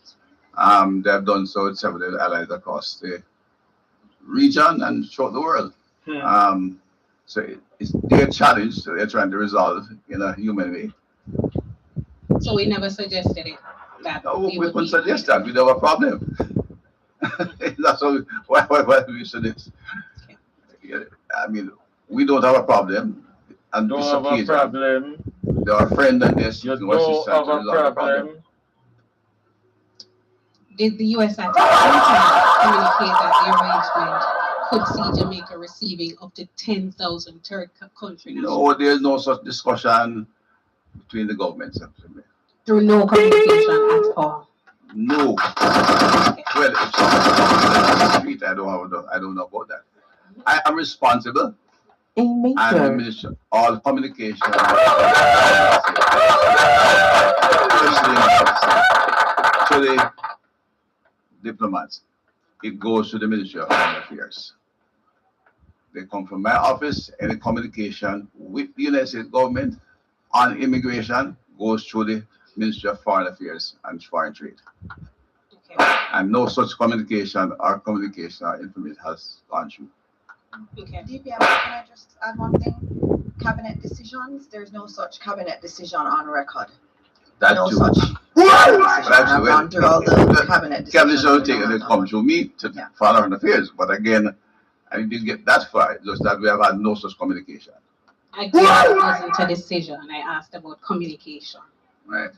They have done so with several allies across the region and throughout the world. So it's their challenge, so they're trying to resolve in a human way. So we never suggested it. That No, we we would would be suggest that. We don't have a problem. That's why we suggest. I mean, we don't have a problem. And Don't this have a occasion, problem. they are a friend and they're You seeking assistance don't have to a resolve the problem. problem. Did the US at any time communicate that the arrangement could see Jamaica receiving up to 10,000 third country nationals? No, there's no such discussion between the governments. Through no communication at all. No. Well, if someone comes on the street, I don't know about that. I am responsible. I'm the minister. All communication, to the diplomats, it goes to the Ministry of Foreign Affairs. They come from my office. Any communication with the United States government on immigration goes through the Ministry of Foreign Affairs and Foreign Trade. Okay. And no such communication or information has gone through. Okay. DPM, can I just add one thing? Cabinet decisions, there's no such cabinet decision on record. That No too. such I've gone through all the cabinet decisions. They come through me to Foreign Affairs, but again, I didn't get that far. Just that we have had no such communication. Again, it wasn't a decision. I asked about communication. Right.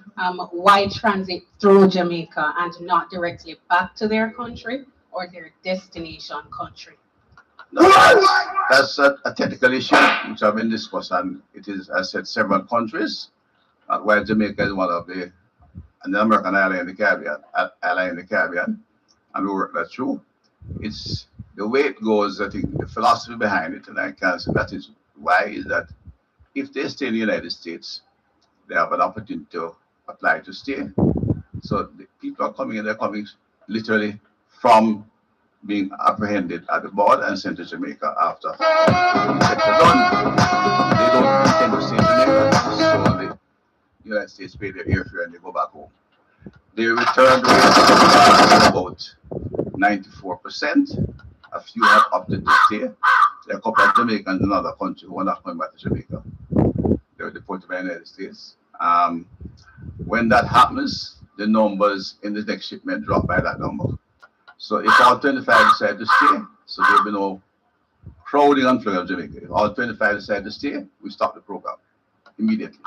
Why transit through Jamaica and not directly back to their country or their destination country? No, that's a technical issue which have been discussed, and it is, as I said, several countries. While Jamaica is one of the American island in the Caribbean, and we work that through. It's the way it goes. I think the philosophy behind it, and I can say that is why is that if they stay in the United States, they have an opportunity to apply to stay. So the people are coming, and they're coming literally from being apprehended at the border and sent to Jamaica after the checks are done. They don't intend to stay in Jamaica, so the United States pay their airfare and they go back home. Their return rate is about 94%. A few have opted to stay. There are a couple of Jamaicans in another country who are not coming back to Jamaica. They were deported by the United States. When that happens, the numbers in the next shipment drop by that number. So if all 25 decide to stay, so there'll be no crowding on floor of Jamaica. If all 25 decide to stay, we stop the program immediately.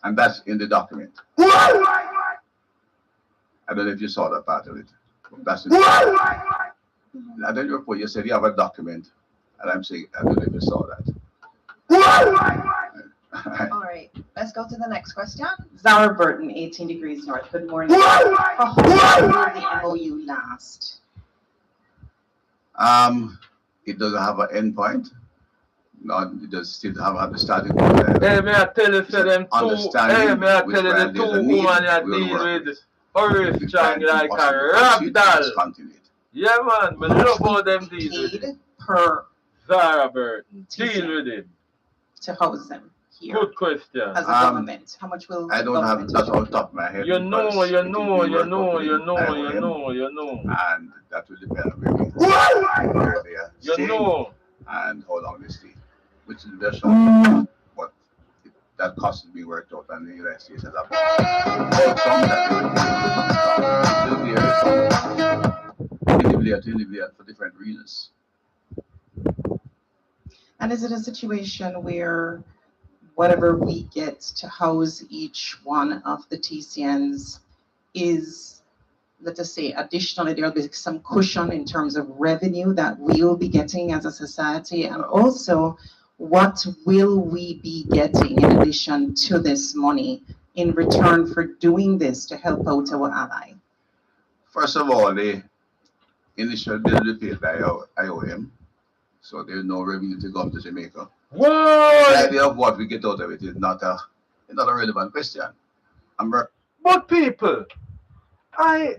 And that's in the document. I don't know if you saw that part of it. That's in the document. I don't report, you said you have a document, and I'm saying, I don't know if you saw that. All right, let's go to the next question. Zara Burton, 18 Degrees North. Good morning. How long will the MOU last? It doesn't have an end point. No, it does still have the starting point. Hey, may I tell you, say them two, hey, may I tell you, the two women you deal with, always strong like a rap doll. Yeah, man, but love how them deal with it. Per Zara Burton, deal with it. to house them here Good question. as a government? How much will I don't have that on top of my head. You know. And that will depend on where they are You staying know. and how long they stay, which is very short. But that cost is being worked out, and the United States has a some that they will be here for different reasons. And is it a situation where whatever we get to house each one of the TCNs is, let us say, additionally, there'll be some cushion in terms of revenue that we'll be getting as a society? And also, what will we be getting in addition to this money in return for doing this to help out our ally? First of all, the initial bill paid by IOM, so there's no revenue to come to Jamaica. What? The idea of what we get out of it is not a relevant question. But people, I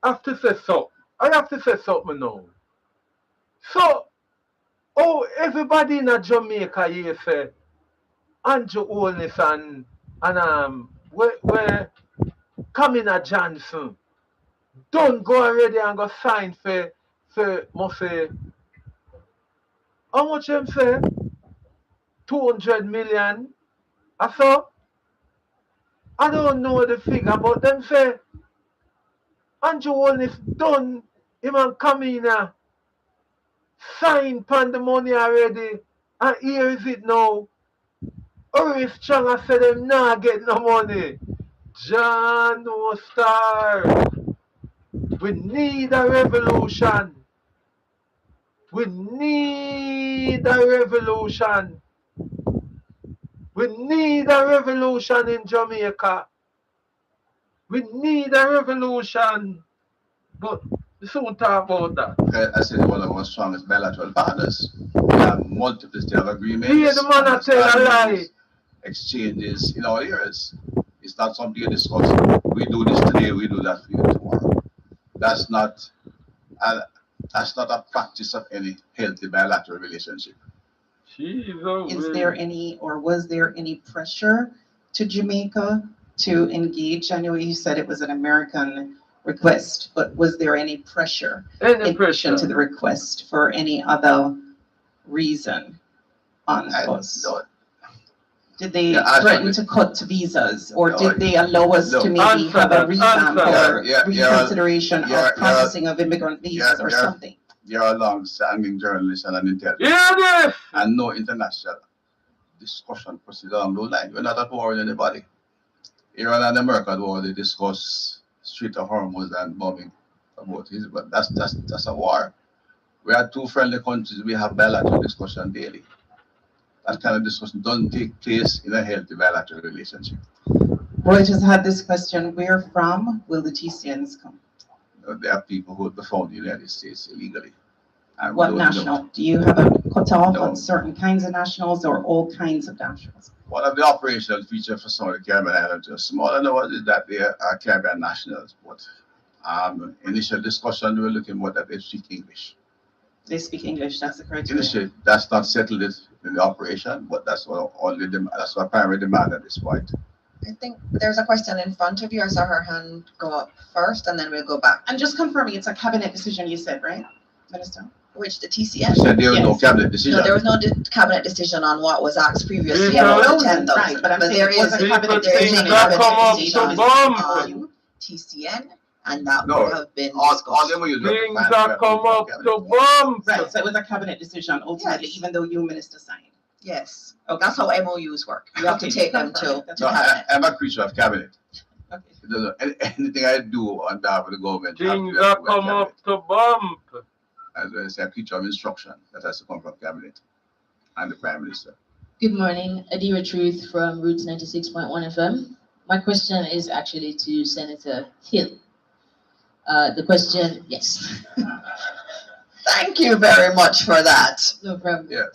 have to say something. I have to say something now. So, everybody in Jamaica here say Andrew Holness and where Kamina Johnson don't go already and go sign for must say how much them say? 200 million. I saw. I don't know the figure, but them say Andrew Holness done him and Kamina sign pan the money already, and here is it now. Hurry strong and say them nah get no money. John no star. We need a revolution. We need a revolution. We need a revolution in Jamaica. We need a revolution. But we soon talk about that. Okay, I said one of our strongest bilateral partners. We have multiplicity of agreements. Yeah, the man that tell a lie. understandings, exchanges in our areas. It's not something you discuss. We do this today, we do that for you tomorrow. That's not a practice of any healthy bilateral relationship. Is there any, or was there any pressure to Jamaica to engage? I know you said it was an American request, but was there any pressure in addition to the request for any other reason on us? Did they threaten to cut visas, or did they allow us to maybe have a revamp or reconsideration of processing of immigrant visas or something? You're a long-standing journalist and an intelligent. Yes! And no international discussion proceeds along those lines. We're not at war with anybody. Iran and America at war, they discuss Strait of Hormuz and bombing about it, but that's a war. We are two friendly countries, we have bilateral discussion daily. That kind of discussion doesn't take place in a healthy bilateral relationship. Reuters had this question: where from will the TCNs come? There are people who have been found in the United States illegally. And what national? Do you have a cutoff on certain kinds of nationals or all kinds of nationals? One of the operational features for some of the Caribbean islands, just smaller than is that they are Caribbean nationals. But initial discussion, we were looking more that they speak English. They speak English, that's the criteria. Initially, that's not settled in the operation, but that's what that's our primary demand at this point. I think there's a question in front of you. I saw her hand go up first, and then we'll go back. I'm just confirming it's a cabinet decision, you said, right, Minister? Which the TCN? Said there was no cabinet decision. No, there was no cabinet decision on what was asked previously Yeah, about the right, 10,000. but I'm saying there it was is a cabinet there is a decision. cabinet decision on TCN, and that would have been discussed. Things that come up to bomb. Right, so it was a cabinet decision ultimately, even though you, Minister, signed. Yes. Okay. That's how MOUs work. You have to take them to cabinet. I'm a creature of cabinet. Okay. Anything I do on behalf of the government. Things that come up to bump. As I say, a creature of instruction that has to come from cabinet and the Prime Minister. Good morning, Adira Truth from Roots 96.1 FM. My question is actually to Senator Hill. The question, yes. Thank you very much for that. No problem. Yeah.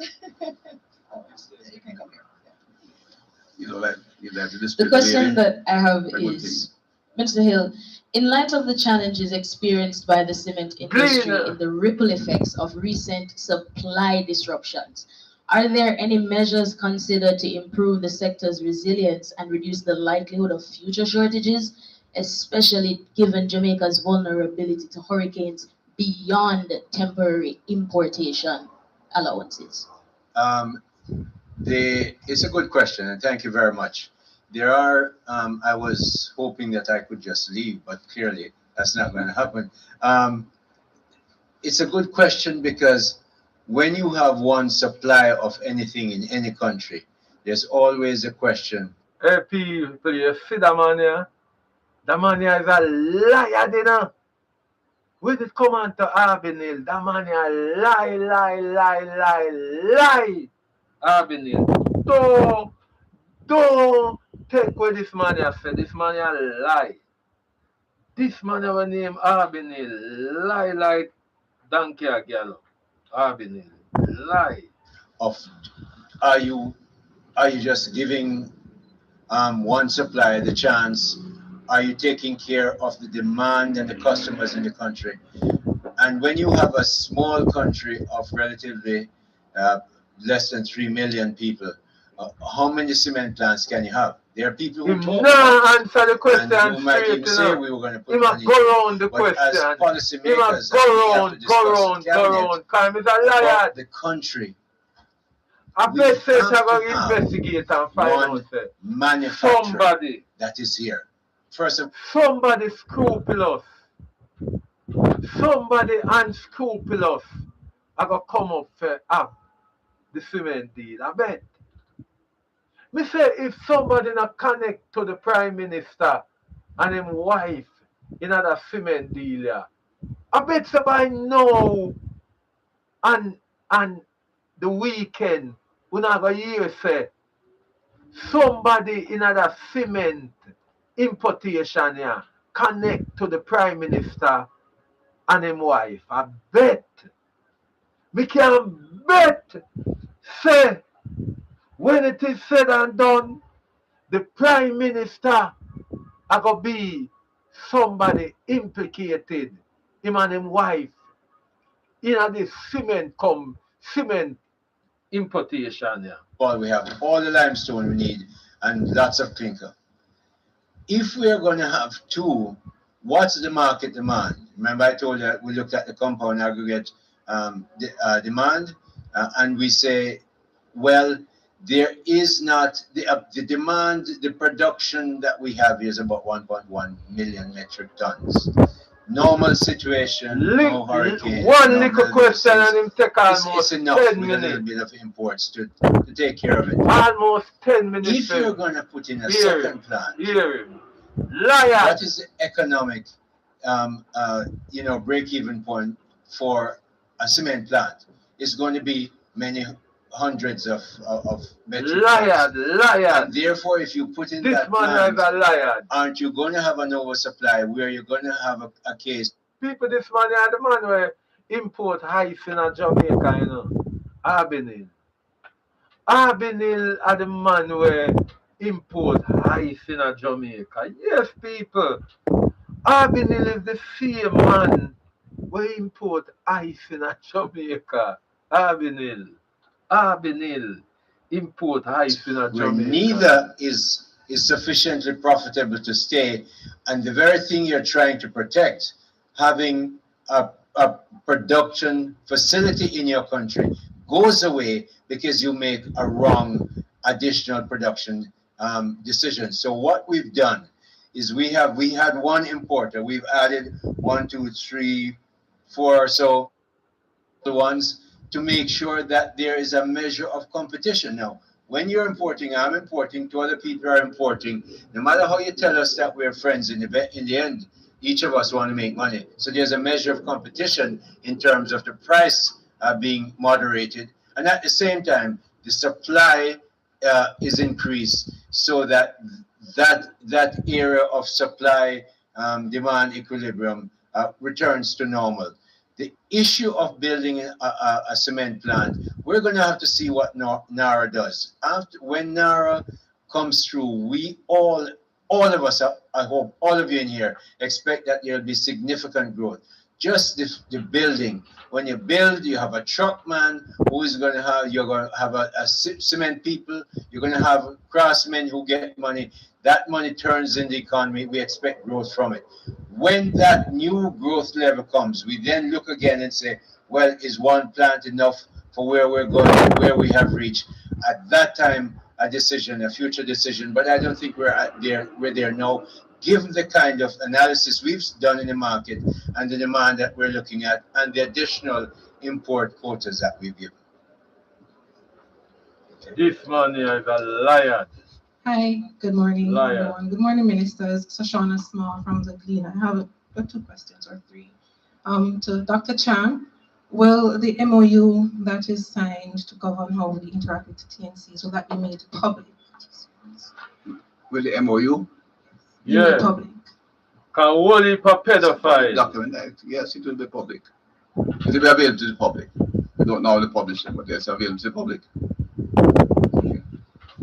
The question that I have is, Mr. Hill, in light of the challenges experienced by the cement industry in the ripple effects of recent supply disruptions, are there any measures considered to improve the sector's resilience and reduce the likelihood of future shortages, especially given Jamaica's vulnerability to hurricanes beyond temporary importation allowances? It's a good question, and thank you very much. There are, I was hoping that I could just leave, but clearly that's not going to happen. It's a good question because when you have one supply of anything in any country, there's always a question. Hey, people, you see that man here? That man here is a liar, you know? When it come on to Arbinil, that man here lie. Arbinil, don't take what this man here said. This man here lie. This man here named Arbinil lie like donkey gallop. Arbinil lie. Are you just giving one supplier the chance? Are you taking care of the demand and the customers in the country? And when you have a small country of relatively less than 3 million people, how many cement plants can you have? There are people who talk about answer the question and who might even say we were going to put money. Go around the question. As policymakers, go around. Time is a liar. The country. I bet say I'm going to investigate and find out. Manufacturer that is here. First of somebody scrupulous. Somebody unscrupulous are going to come up for the cement deal. I bet. Me say if somebody not connect to the Prime Minister and his wife in a cement deal, yeah, I bet somebody know and the weekend we not gonna hear say somebody in a cement importation here connect to the Prime Minister and him wife. I bet. Me can bet. Say, when it is said and done, the Prime Minister are going to be somebody implicated, him and him wife, in this cement importation here. Well, we have all the limestone we need and lots of clinker. If we're going to have two, what's the market demand? Remember I told you we looked at the compound aggregate demand and we say, well, there is not, the demand, the production that we have is about 1.1 million metric tons. Normal situation, no hurricane. One little question and him take almost it's enough 10 with minutes. a little bit of imports to take care of it. Almost 10 minutes. If you're going to put in a Hear second plant, hear him. Liar. what is the economic, break-even point for a cement plant? It's going to be many hundreds of metric tons. Liar. And therefore, if you put in This that man is plant, a liar. aren't you going to have an oversupply where you're going to have a case? People, this man is the man where import ice in a Jamaica, you know. Arbinil are the man where import ice in a Jamaica. Yes, people. Arbinil is the same man where import ice in a Jamaica. Arbinil import ice in a Where Jamaica. neither is sufficiently profitable to stay, and the very thing you're trying to protect, having a production facility in your country, goes away because you make a wrong additional production decision. So what we've done is we had one importer. We've added 1, 2, 3, 4 or so the ones to make sure that there is a measure of competition. Now, when you're importing, I'm importing, two other people are importing. No matter how you tell us that we're friends, in the end, each of us want to make money. So there's a measure of competition in terms of the price being moderated. And at the same time, the supply is increased so that area of supply demand equilibrium returns to normal. The issue of building a cement plant, we're going to have to see what NARA does. When NARA comes through, we all of us, I hope all of you in here, expect that there'll be significant growth. Just the building. When you build, you have a truck man who is going to have, you're going to have a cement people, you're going to have craftsmen who get money. That money turns in the economy. We expect growth from it. When that new growth level comes, we then look again and say, well, is one plant enough for where we're going, where we have reached? At that time, a decision, a future decision, but I don't think we're there now, given the kind of analysis we've done in the market and the demand that we're looking at and the additional import quotas that we've given. This man here is a liar. Hi, good morning, Liar. everyone. Good morning, ministers. Shoshana Small from the Glean. I have two questions or three. To Dr. Chan, will the MOU that is signed to govern how we interact with TNCs, will that be made public? With the MOU? Yeah. Made public. Can only for pedophile. Document, yes, it will be public. It will be available to the public. We don't know the publisher, but it's available to the public.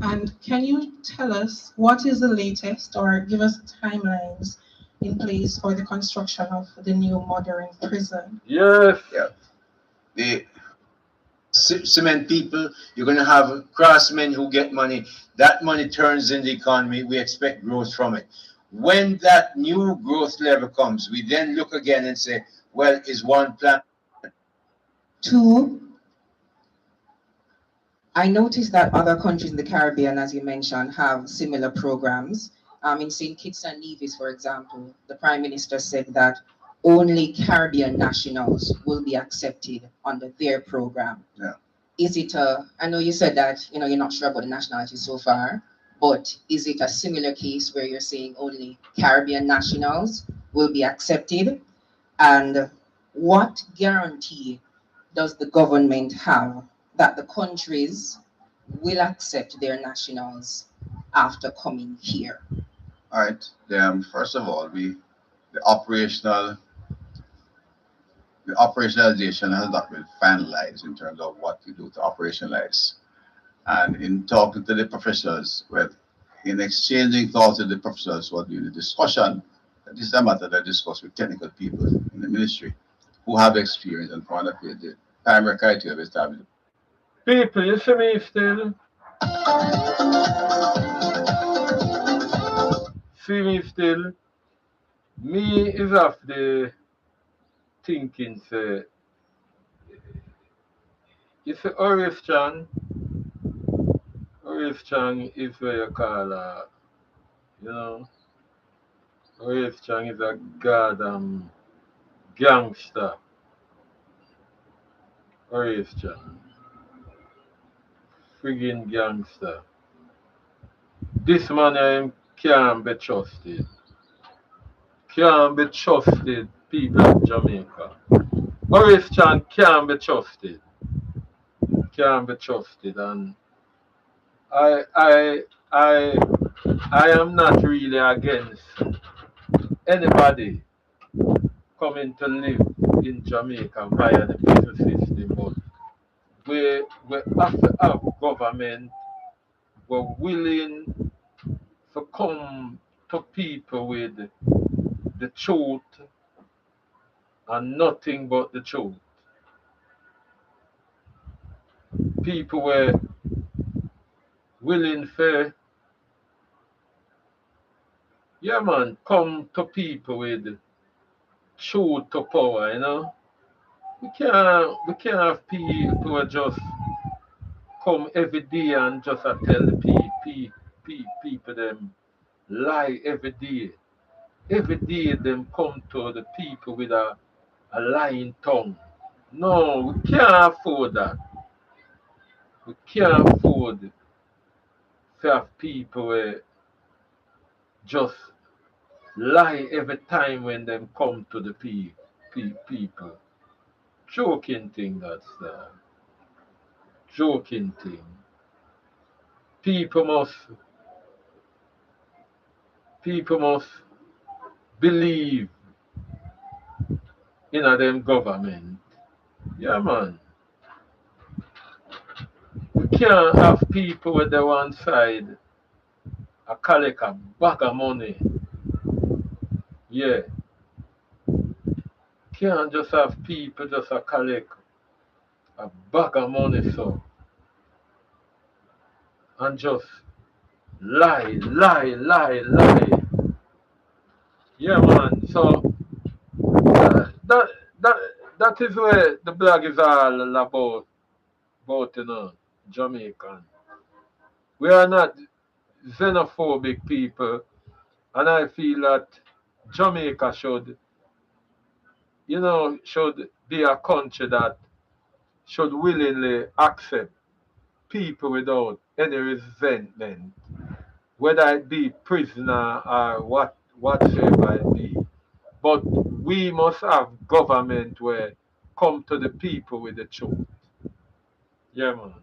And can you tell us what is the latest, or give us timelines in place for the construction of the new modern prison? Yes. Yeah. The cement people, you're going to have craftsmen who get money. That money turns in the economy. We expect growth from it. When that new growth level comes, we then look again and say, well, is one plant? Two, I noticed that other countries in the Caribbean, as you mentioned, have similar programs. In St. Kitts and Nevis, for example, the Prime Minister said that only Caribbean nationals will be accepted under their program. Yeah. Is it I know you said that, you're not sure about the nationality so far, but is it a similar case where you're saying only Caribbean nationals will be accepted? And what guarantee does the government have that the countries will accept their nationals after coming here? All right. First of all, the operationalization has not been finalized in terms of what we do to operationalize. And in talking to the professionals, well, in exchanging thoughts with the professionals who are doing the discussion, this is a matter that I discuss with technical people in the ministry who have experience and found that the primary criteria of establishing. People, you see me still? See me still? Me is of the thinking, say, you see, Horace Chan is what you call you know, Horace Chan is a goddamn gangster. Horace Chan. Friggin' gangster. This man can't be trusted. Can't be trusted, people of Jamaica. Horace Chan can't be trusted. Can't be trusted. And I I I I am not really against anybody coming to live in Jamaica via the prison system, but we have to have government we're willing to come to people with the truth and nothing but the truth. People were willing for, yeah man, come to people with truth to power, you know. We can't have people who just come every day and just tell the people them lie every day. Every day them come to the people with a lying tongue. No, we can't afford that. We can't afford to have people just lie every time when them come to the people. Joking thing, that's the joking thing. People must people must believe in a them government. Yeah man. We can't have people with the one side a collect a bag of money. Yeah. Can't just have people just a collect a bag of money so and just lie. Yeah man. So that that that is where the blog is all about Jamaican. We are not xenophobic people and I feel that Jamaica should be a country that should willingly accept people without any resentment, whether it be prisoner or whatsoever it be. But we must have government where come to the people with the truth. Yeah, man.